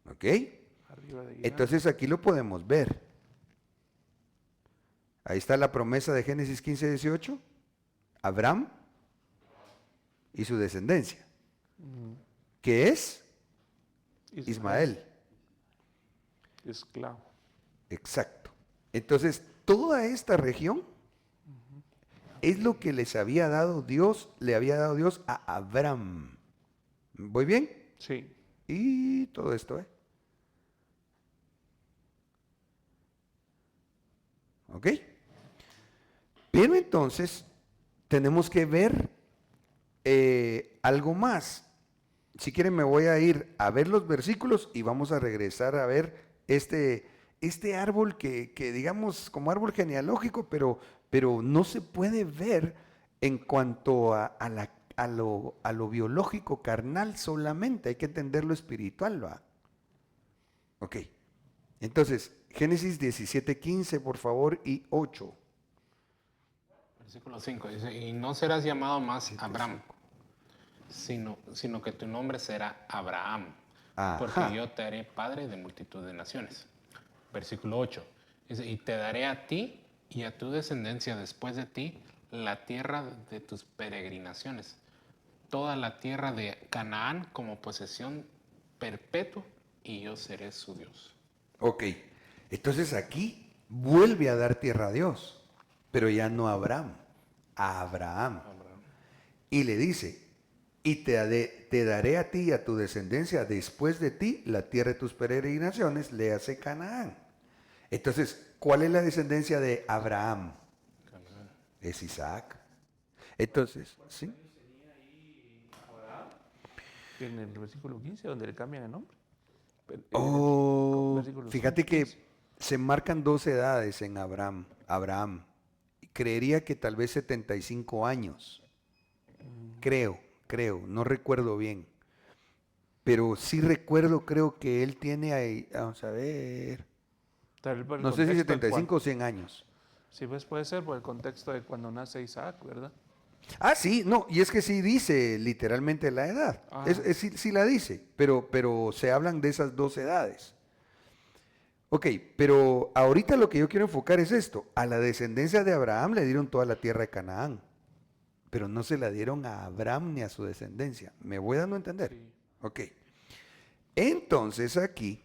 ¿Ok? Arriba de Irán. Entonces aquí lo podemos ver. Ahí está la promesa de Génesis 15:18. Abraham y su descendencia. Que es Ismael. Esclavo. Exacto. Entonces, toda esta región es lo que les había dado Dios, le había dado Dios a Abraham. ¿Voy bien? Sí. Y todo esto, ¿ok? Pero entonces, tenemos que ver algo más. Si quieren me voy a ir a ver los versículos y vamos a regresar a ver este árbol que digamos como árbol genealógico, pero no se puede ver en cuanto a lo biológico carnal solamente, hay que entender lo espiritual, ¿va? Ok, entonces Génesis 17:15 por favor y 8. Versículo 5 dice, y no serás llamado más Abraham, sino que tu nombre será Abraham, Ajá. porque yo te haré padre de multitud de naciones. Versículo 8 dice, y te daré a ti y a tu descendencia después de ti la tierra de tus peregrinaciones, toda la tierra de Canaán como posesión perpetua, y yo seré su Dios. Ok, entonces aquí vuelve a dar tierra a Dios, pero ya no a Abraham. a Abraham. Y le dice, y te daré a ti y a tu descendencia después de ti la tierra de tus peregrinaciones, le hace Canaán. Entonces, ¿cuál es la descendencia de Abraham? Es Isaac. Entonces, ¿sí? En el versículo 15, donde le cambian el nombre. Oh, fíjate que 15. se marcan 2 edades en Abraham. Creería que tal vez 75 años. Creo, no recuerdo bien. Pero sí recuerdo, creo que él tiene ahí, vamos a ver, Tal vez por el no sé si contexto de 75 o 100 años. Sí, pues puede ser por el contexto de cuando nace Isaac, ¿verdad? Ah, sí, no, y es que sí dice literalmente la edad. Ah. Sí la dice, pero se hablan de esas 2 edades. Ok, pero ahorita lo que yo quiero enfocar es esto. A la descendencia de Abraham le dieron toda la tierra de Canaán, pero no se la dieron a Abraham ni a su descendencia. ¿Me voy dando a entender? Sí. Ok. Entonces aquí,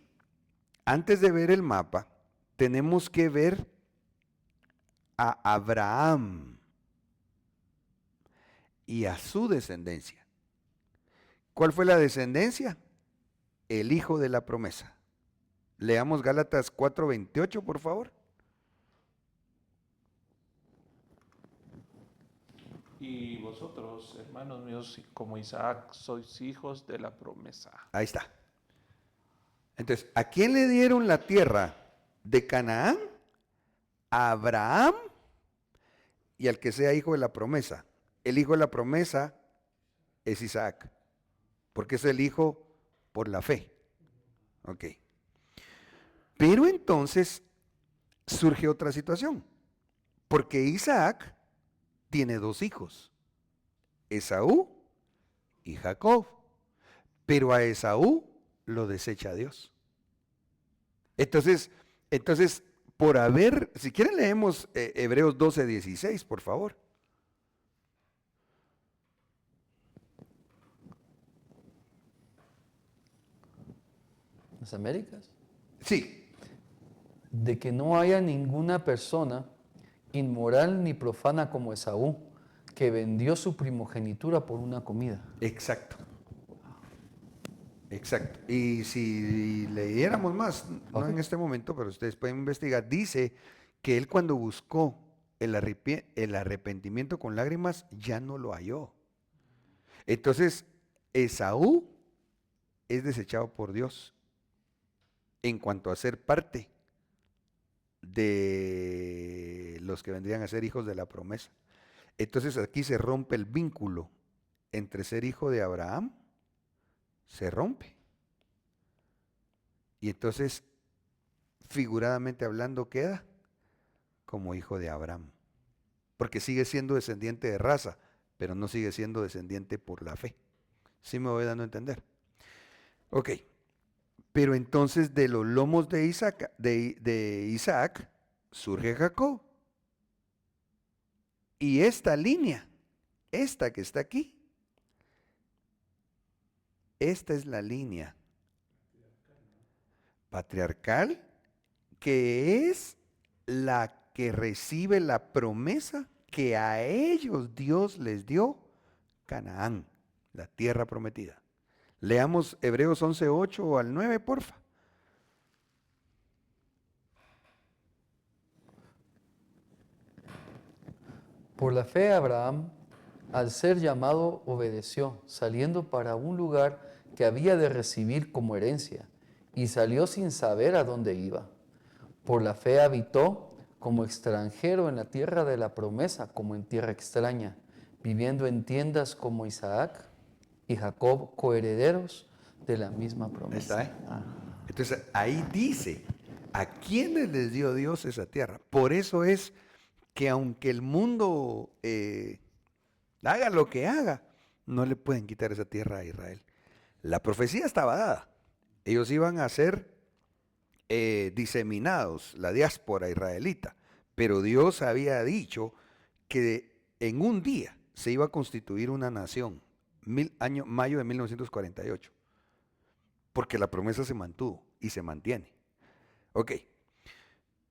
antes de ver el mapa, tenemos que ver a Abraham y a su descendencia. ¿Cuál fue la descendencia? El hijo de la promesa. Leamos Gálatas 4:28, por favor. Y vosotros, hermanos míos, como Isaac, sois hijos de la promesa. Ahí está. Entonces, ¿a quién le dieron la tierra de Canaán? A Abraham y al que sea hijo de la promesa. El hijo de la promesa es Isaac, porque es el hijo por la fe. Ok. Pero entonces surge otra situación, porque Isaac tiene 2 hijos, Esaú y Jacob, pero a Esaú lo desecha Dios. Entonces, por haber, si quieren leemos Hebreos 12:16, por favor. Las Américas. Sí, De que no haya ninguna persona inmoral ni profana como Esaú, que vendió su primogenitura por una comida. exacto. Exacto. Y si leyéramos más, no Ok. en este momento, pero ustedes pueden investigar, dice que él cuando buscó el arrepentimiento con lágrimas, ya no lo halló. Entonces, Esaú es desechado por Dios en cuanto a ser parte de los que vendrían a ser hijos de la promesa. Entonces aquí se rompe el vínculo entre ser hijo de Abraham, se rompe. Y entonces, figuradamente hablando, queda como hijo de Abraham. Porque sigue siendo descendiente de raza, pero no sigue siendo descendiente por la fe. ¿Sí me voy dando a entender? Ok. Pero entonces de los lomos de Isaac surge Jacob. Y esta línea, esta que está aquí, esta es la línea patriarcal que es la que recibe la promesa que a ellos Dios les dio Canaán, la tierra prometida. Leamos Hebreos 11:8 al 9, porfa. Por la fe Abraham, al ser llamado, obedeció, saliendo para un lugar que había de recibir como herencia, y salió sin saber a dónde iba. Por la fe habitó como extranjero en la tierra de la promesa, como en tierra extraña, viviendo en tiendas como Isaac y Jacob, coherederos de la misma promesa. ¿Está, Entonces ahí dice, ¿a quiénes les dio Dios esa tierra? Por eso es que aunque el mundo haga lo que haga, no le pueden quitar esa tierra a Israel. La profecía estaba dada. Ellos iban a ser diseminados, la diáspora israelita, pero Dios había dicho que en un día se iba a constituir una nación, mayo de 1948, porque la promesa se mantuvo y se mantiene. Ok,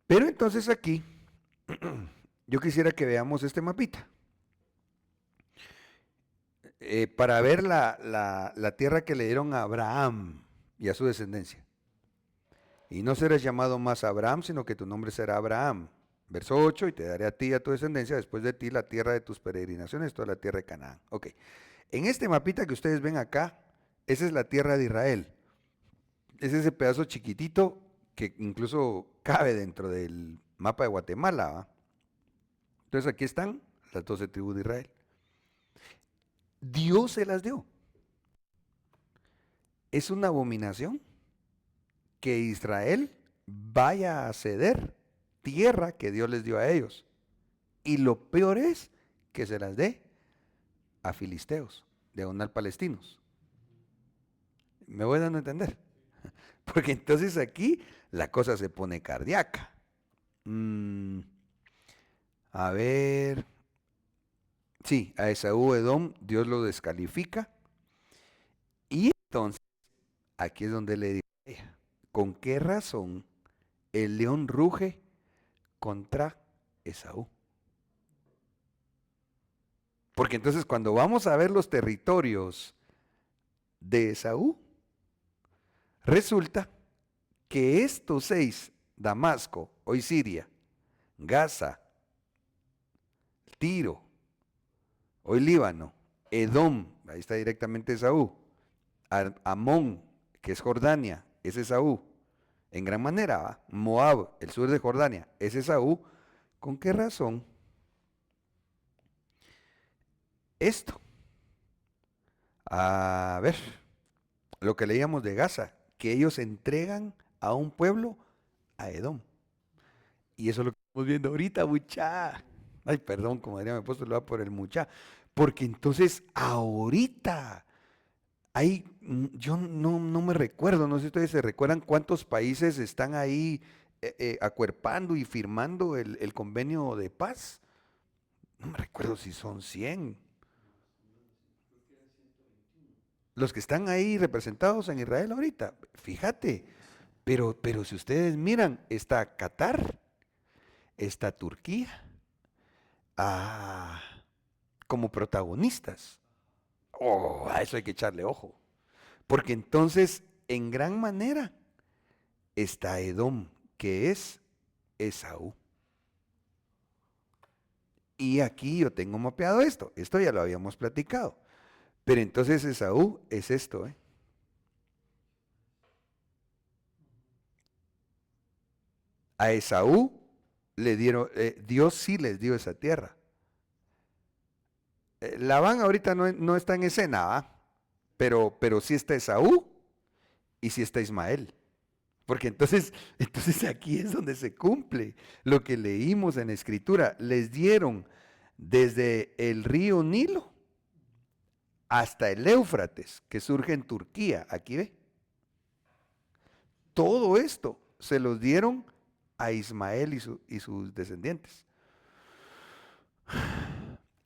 pero entonces aquí yo quisiera que veamos este mapita. para ver la tierra que le dieron a Abraham y a su descendencia. Y no serás llamado más Abraham, sino que tu nombre será Abraham. Verso 8, y te daré a ti y a tu descendencia después de ti la tierra de tus peregrinaciones, toda la tierra de Canaán. Ok, en este mapita que ustedes ven acá, esa es la tierra de Israel. Es ese pedazo chiquitito que incluso cabe dentro del mapa de Guatemala, ¿va? Entonces aquí están las 12 tribus de Israel. Dios se las dio. Es una abominación que Israel vaya a ceder tierra que Dios les dio a ellos. Y lo peor es que se las dé a filisteos, diagonal palestinos. ¿Me voy dando a entender? Porque entonces aquí la cosa se pone cardíaca. A ver. Sí, a Esaú, Edom, Dios lo descalifica. Y entonces, aquí es donde le digo a ella, ¿con qué razón el león ruge contra Esaú? Porque entonces cuando vamos a ver los territorios de Esaú, resulta que estos 6, Damasco, hoy Siria, Gaza, Tiro, hoy Líbano, Edom, ahí está directamente Esaú, Amón, que es Jordania, es Esaú, en gran manera, ¿va? Moab, el sur de Jordania, es Esaú. ¿Con qué razón? Esto. A ver, lo que leíamos de Gaza, que ellos entregan a un pueblo a Edom. Y eso es lo que estamos viendo ahorita, mucha. Ay, perdón, como diría mi apóstol, lo va por el mucha. Porque entonces ahorita hay, yo no me recuerdo, no sé si ustedes se recuerdan cuántos países están ahí acuerpando y firmando el convenio de paz. No me recuerdo si son 100. Los que están ahí representados en Israel ahorita, fíjate, pero si ustedes miran, está Qatar, está Turquía, como protagonistas. Oh, a eso hay que echarle ojo. Porque entonces, en gran manera, está Edom, que es Esaú. Y aquí yo tengo mapeado esto. Esto ya lo habíamos platicado. Pero entonces Esaú es esto, ¿eh? A Esaú le dieron, Dios sí les dio esa tierra. Labán ahorita no está en escena, ¿va? Pero sí está Esaú y sí está Ismael. Porque entonces aquí es donde se cumple lo que leímos en la Escritura. Les dieron desde el río Nilo hasta el Éufrates, que surge en Turquía. Aquí ve. Todo esto se los dieron a Ismael y sus descendientes.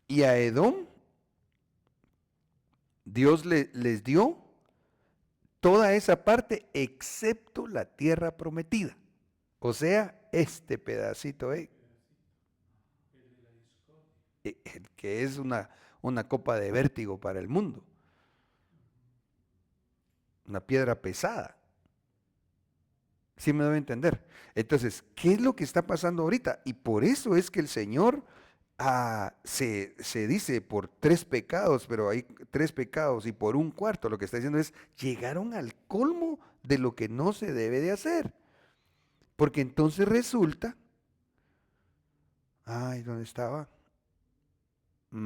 Y a Edom, Dios les dio toda esa parte excepto la tierra prometida. O sea, este pedacito, que es una copa de vértigo para el mundo. Una piedra pesada. ¿Sí me debe entender? Entonces, ¿qué es lo que está pasando ahorita? Y por eso es que el Señor se dice por 3 pecados, pero hay 3 pecados y por 1/4, lo que está diciendo es, llegaron al colmo de lo que no se debe de hacer. Porque entonces resulta, ¿dónde estaba? Yo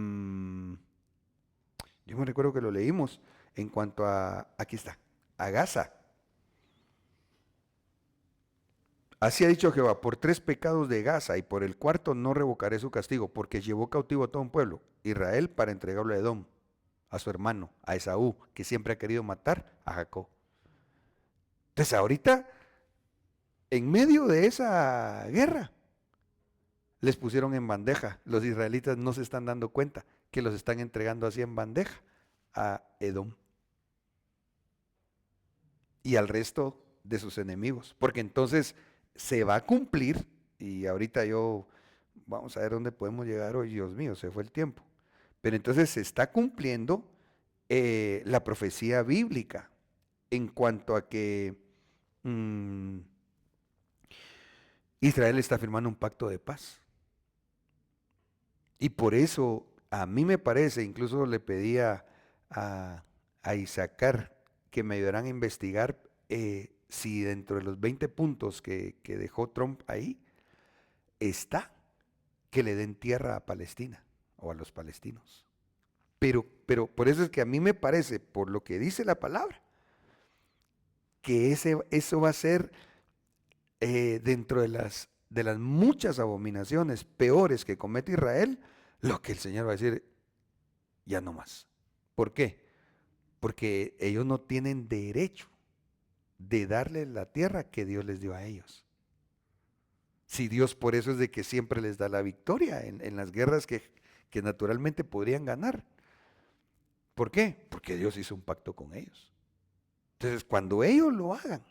me recuerdo que lo leímos en cuanto aquí está, a Gaza. Así ha dicho Jehová, por 3 pecados de Gaza y por el 4 no revocaré su castigo, porque llevó cautivo a todo un pueblo, Israel, para entregarlo a Edom, a su hermano, a Esaú, que siempre ha querido matar a Jacob. Entonces ahorita, en medio de esa guerra, les pusieron en bandeja. Los israelitas no se están dando cuenta que los están entregando así en bandeja a Edom y al resto de sus enemigos, porque entonces se va a cumplir, y ahorita vamos a ver dónde podemos llegar hoy, Dios mío, se fue el tiempo, pero entonces se está cumpliendo la profecía bíblica en cuanto a que mm, Israel está firmando un pacto de paz. Y por eso a mí me parece, incluso le pedía a Isaacar que me ayudaran a investigar si dentro de los 20 puntos que dejó Trump ahí está que le den tierra a Palestina o a los palestinos. Pero por eso es que a mí me parece, por lo que dice la palabra, que eso va a ser dentro de las muchas abominaciones peores que comete Israel, lo que el Señor va a decir, ya no más. ¿Por qué? Porque ellos no tienen derecho de darle la tierra que Dios les dio a ellos. Si Dios por eso es de que siempre les da la victoria en las guerras que naturalmente podrían ganar. ¿Por qué? Porque Dios hizo un pacto con ellos. Entonces, cuando ellos lo hagan,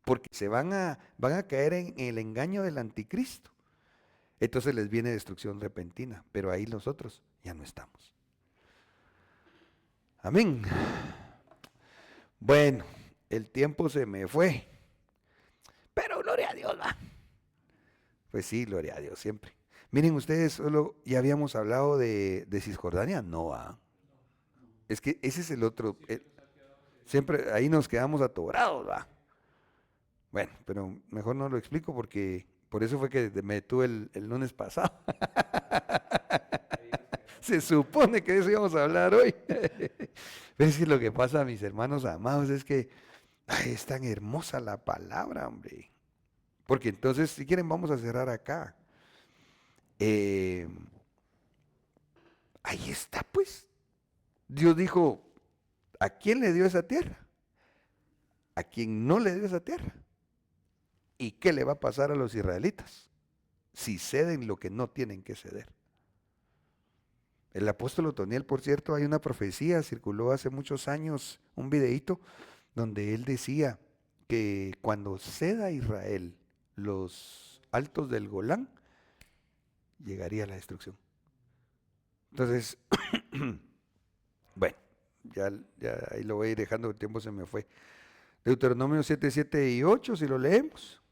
porque van a caer en el engaño del anticristo, entonces les viene destrucción repentina, pero ahí nosotros ya no estamos. Amén. Bueno, el tiempo se me fue, pero gloria a Dios, va. Pues sí, gloria a Dios, siempre. Miren ustedes, ya habíamos hablado de Cisjordania, no va. Es que ese es el otro, siempre ahí nos quedamos atorados, va. Bueno, pero mejor no lo explico porque por eso fue que me detuve el lunes pasado. Se supone que de eso íbamos a hablar hoy. Pero es que lo que pasa, mis hermanos amados, es que es tan hermosa la palabra, hombre. Porque entonces, si quieren, vamos a cerrar acá. Ahí está, pues. Dios dijo, ¿a quién le dio esa tierra? ¿A quién no le dio esa tierra? ¿Y qué le va a pasar a los israelitas si ceden lo que no tienen que ceder? El apóstol Otoniel, por cierto, hay una profecía, circuló hace muchos años un videíto donde él decía que cuando ceda Israel los altos del Golán, llegaría la destrucción. Entonces, bueno, ya ahí lo voy a ir dejando, el tiempo se me fue. Deuteronomio 7, 7 y 8, si lo leemos.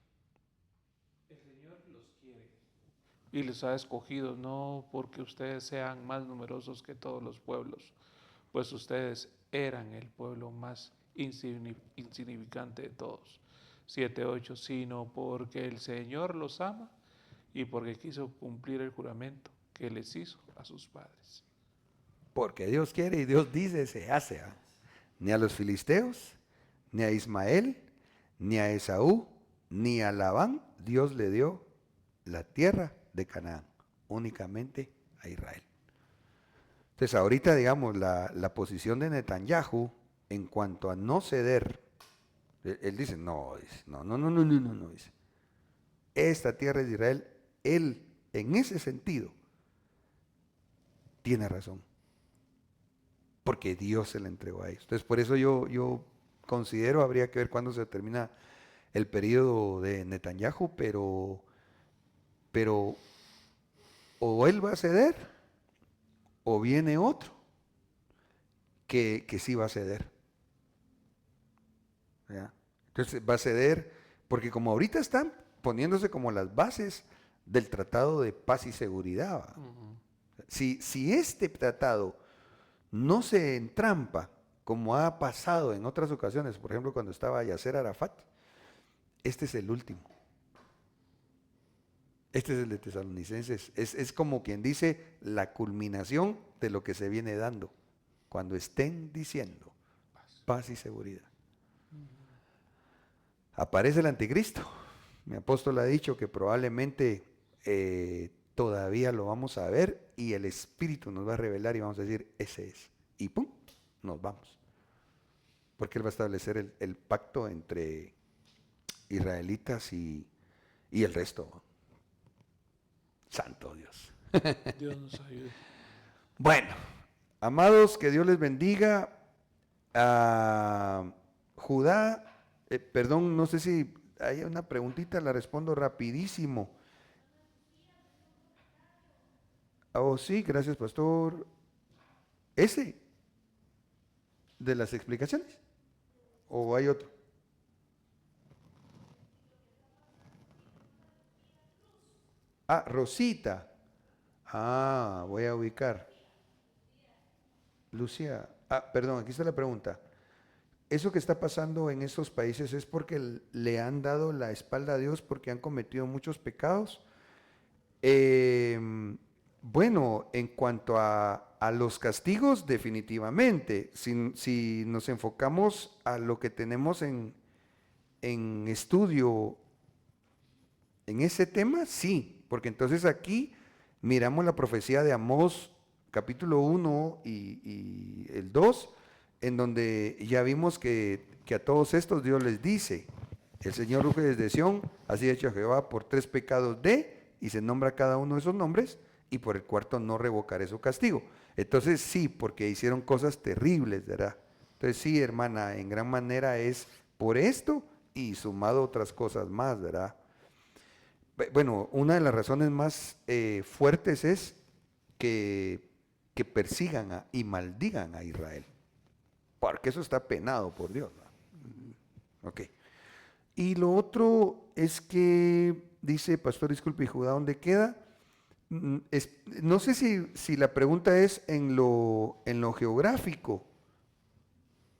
Y les ha escogido no porque ustedes sean más numerosos que todos los pueblos, pues ustedes eran el pueblo más insignificante de todos. 7:8, sino porque el Señor los ama y porque quiso cumplir el juramento que les hizo a sus padres. Porque Dios quiere y Dios dice, se hace. Ni a los filisteos, ni a Ismael, ni a Esaú, ni a Labán, Dios le dio la tierra de Canaán, únicamente a Israel. Entonces ahorita, digamos, la posición de Netanyahu en cuanto a no ceder, él dice, no, dice, esta tierra es de Israel, él en ese sentido tiene razón, porque Dios se la entregó a ellos. Entonces por eso yo considero, habría que ver cuándo se termina el periodo de Netanyahu, pero o él va a ceder o viene otro que sí va a ceder. ¿Ya? Entonces va a ceder porque como ahorita están poniéndose como las bases del tratado de paz y seguridad. Si este tratado no se entrampa como ha pasado en otras ocasiones, por ejemplo cuando estaba Yasser Arafat, este es el último. Este es el de Tesalonicenses. Es como quien dice la culminación de lo que se viene dando. Cuando estén diciendo paz y seguridad. Aparece el anticristo. Mi apóstol ha dicho que probablemente todavía lo vamos a ver y el Espíritu nos va a revelar y vamos a decir, ese es. Y ¡pum! Nos vamos. Porque Él va a establecer el pacto entre israelitas y el resto. Santo Dios. Dios nos ayude. Bueno, amados, que Dios les bendiga. Judá, perdón, no sé si hay una preguntita, la respondo rapidísimo. Oh, sí, gracias, pastor. Ese. de las explicaciones? ¿O hay otro? Ah, Rosita. Ah, voy a ubicar. Lucía. Ah, perdón, aquí está la pregunta. ¿Eso que está pasando en estos países es porque le han dado la espalda a Dios porque han cometido muchos pecados? Bueno, en cuanto a los castigos, definitivamente. Si nos enfocamos a lo que tenemos en estudio en ese tema, sí, porque entonces aquí miramos la profecía de Amós, capítulo 1 y el 2, en donde ya vimos que a todos estos Dios les dice, el Señor ruge desde Sión, así ha hecho Jehová por 3 pecados y se nombra cada uno de esos nombres, y por el cuarto no revocaré su castigo. Entonces sí, porque hicieron cosas terribles, ¿verdad? Entonces sí, hermana, en gran manera es por esto y sumado otras cosas más, ¿verdad? Bueno, una de las razones más fuertes es que persigan y maldigan a Israel, porque eso está penado por Dios, ¿no? Ok. Y lo otro es que, dice, pastor, disculpe, Judá, ¿dónde queda? No sé si la pregunta es en lo geográfico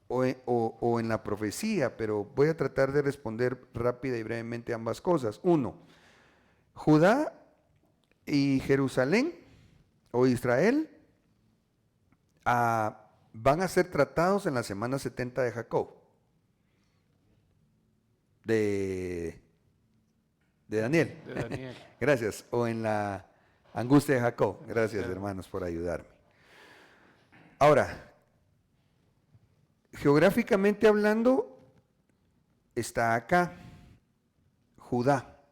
o en la profecía, pero voy a tratar de responder rápida y brevemente ambas cosas. Uno, Judá y Jerusalén o Israel van a ser tratados en la semana 70 de Jacob, de Daniel. De Daniel. Gracias. O en la angustia de Jacob. Gracias, hermanos, por ayudarme. Ahora, geográficamente hablando, está acá Judá.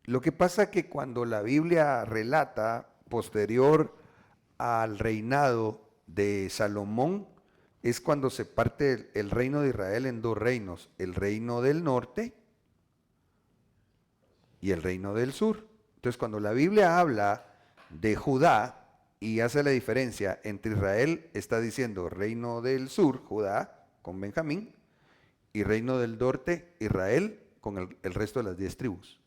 Lo que pasa que cuando la Biblia relata posterior al reinado de Salomón, es cuando se parte el reino de Israel en 2 reinos, el reino del norte y el reino del sur. Entonces, cuando la Biblia habla de Judá y hace la diferencia entre Israel, está diciendo reino del sur, Judá, con Benjamín, y reino del norte, Israel, con el resto de las 10 tribus.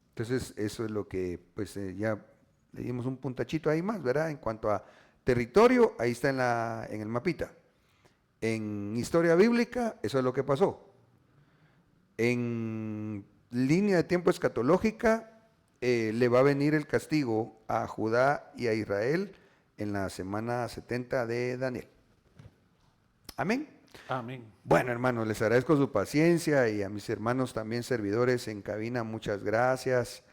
Entonces, eso es lo que, pues, ya le dimos un puntachito ahí más, ¿verdad? En cuanto a territorio, ahí está en el mapita. En historia bíblica, eso es lo que pasó. En línea de tiempo escatológica, le va a venir el castigo a Judá y a Israel en la semana 70 de Daniel. Amén. Amén. Bueno, hermanos, les agradezco su paciencia y a mis hermanos también servidores en cabina, muchas gracias,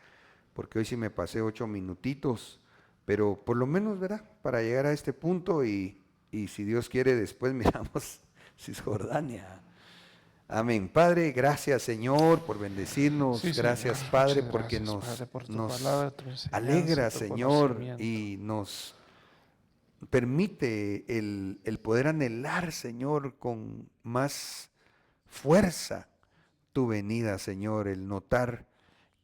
porque hoy sí me pasé 8 minutitos, pero por lo menos, ¿verdad? Para llegar a este punto y si Dios quiere después miramos Cisjordania. Amén. Padre, gracias, Señor, por bendecirnos. Sí, gracias, Señor. Padre, Muchas porque gracias, nos, Padre, por tu nos palabra, tu enseñanza, alegra, tu Señor, conocimiento. y nos permite el poder anhelar, Señor, con más fuerza tu venida, Señor, el notar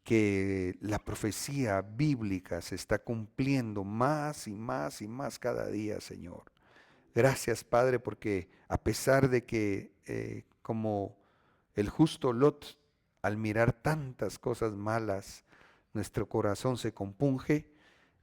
que la profecía bíblica se está cumpliendo más y más y más cada día, Señor. Gracias, Padre, porque a pesar de que como el justo Lot, al mirar tantas cosas malas, nuestro corazón se compunge,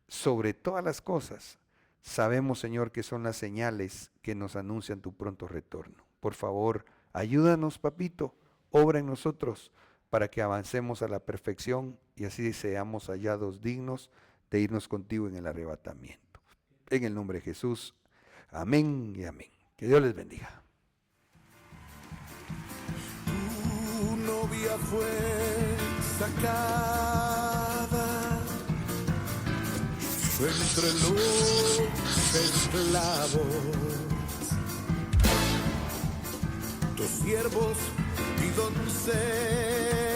sobre todas las cosas, sabemos, Señor, que son las señales que nos anuncian tu pronto retorno. Por favor, ayúdanos, papito, obra en nosotros para que avancemos a la perfección y así seamos hallados dignos de irnos contigo en el arrebatamiento. En el nombre de Jesús, amén y amén. Que Dios les bendiga. Tu novia fue sacada entre los esclavos. Tus siervos y doncellas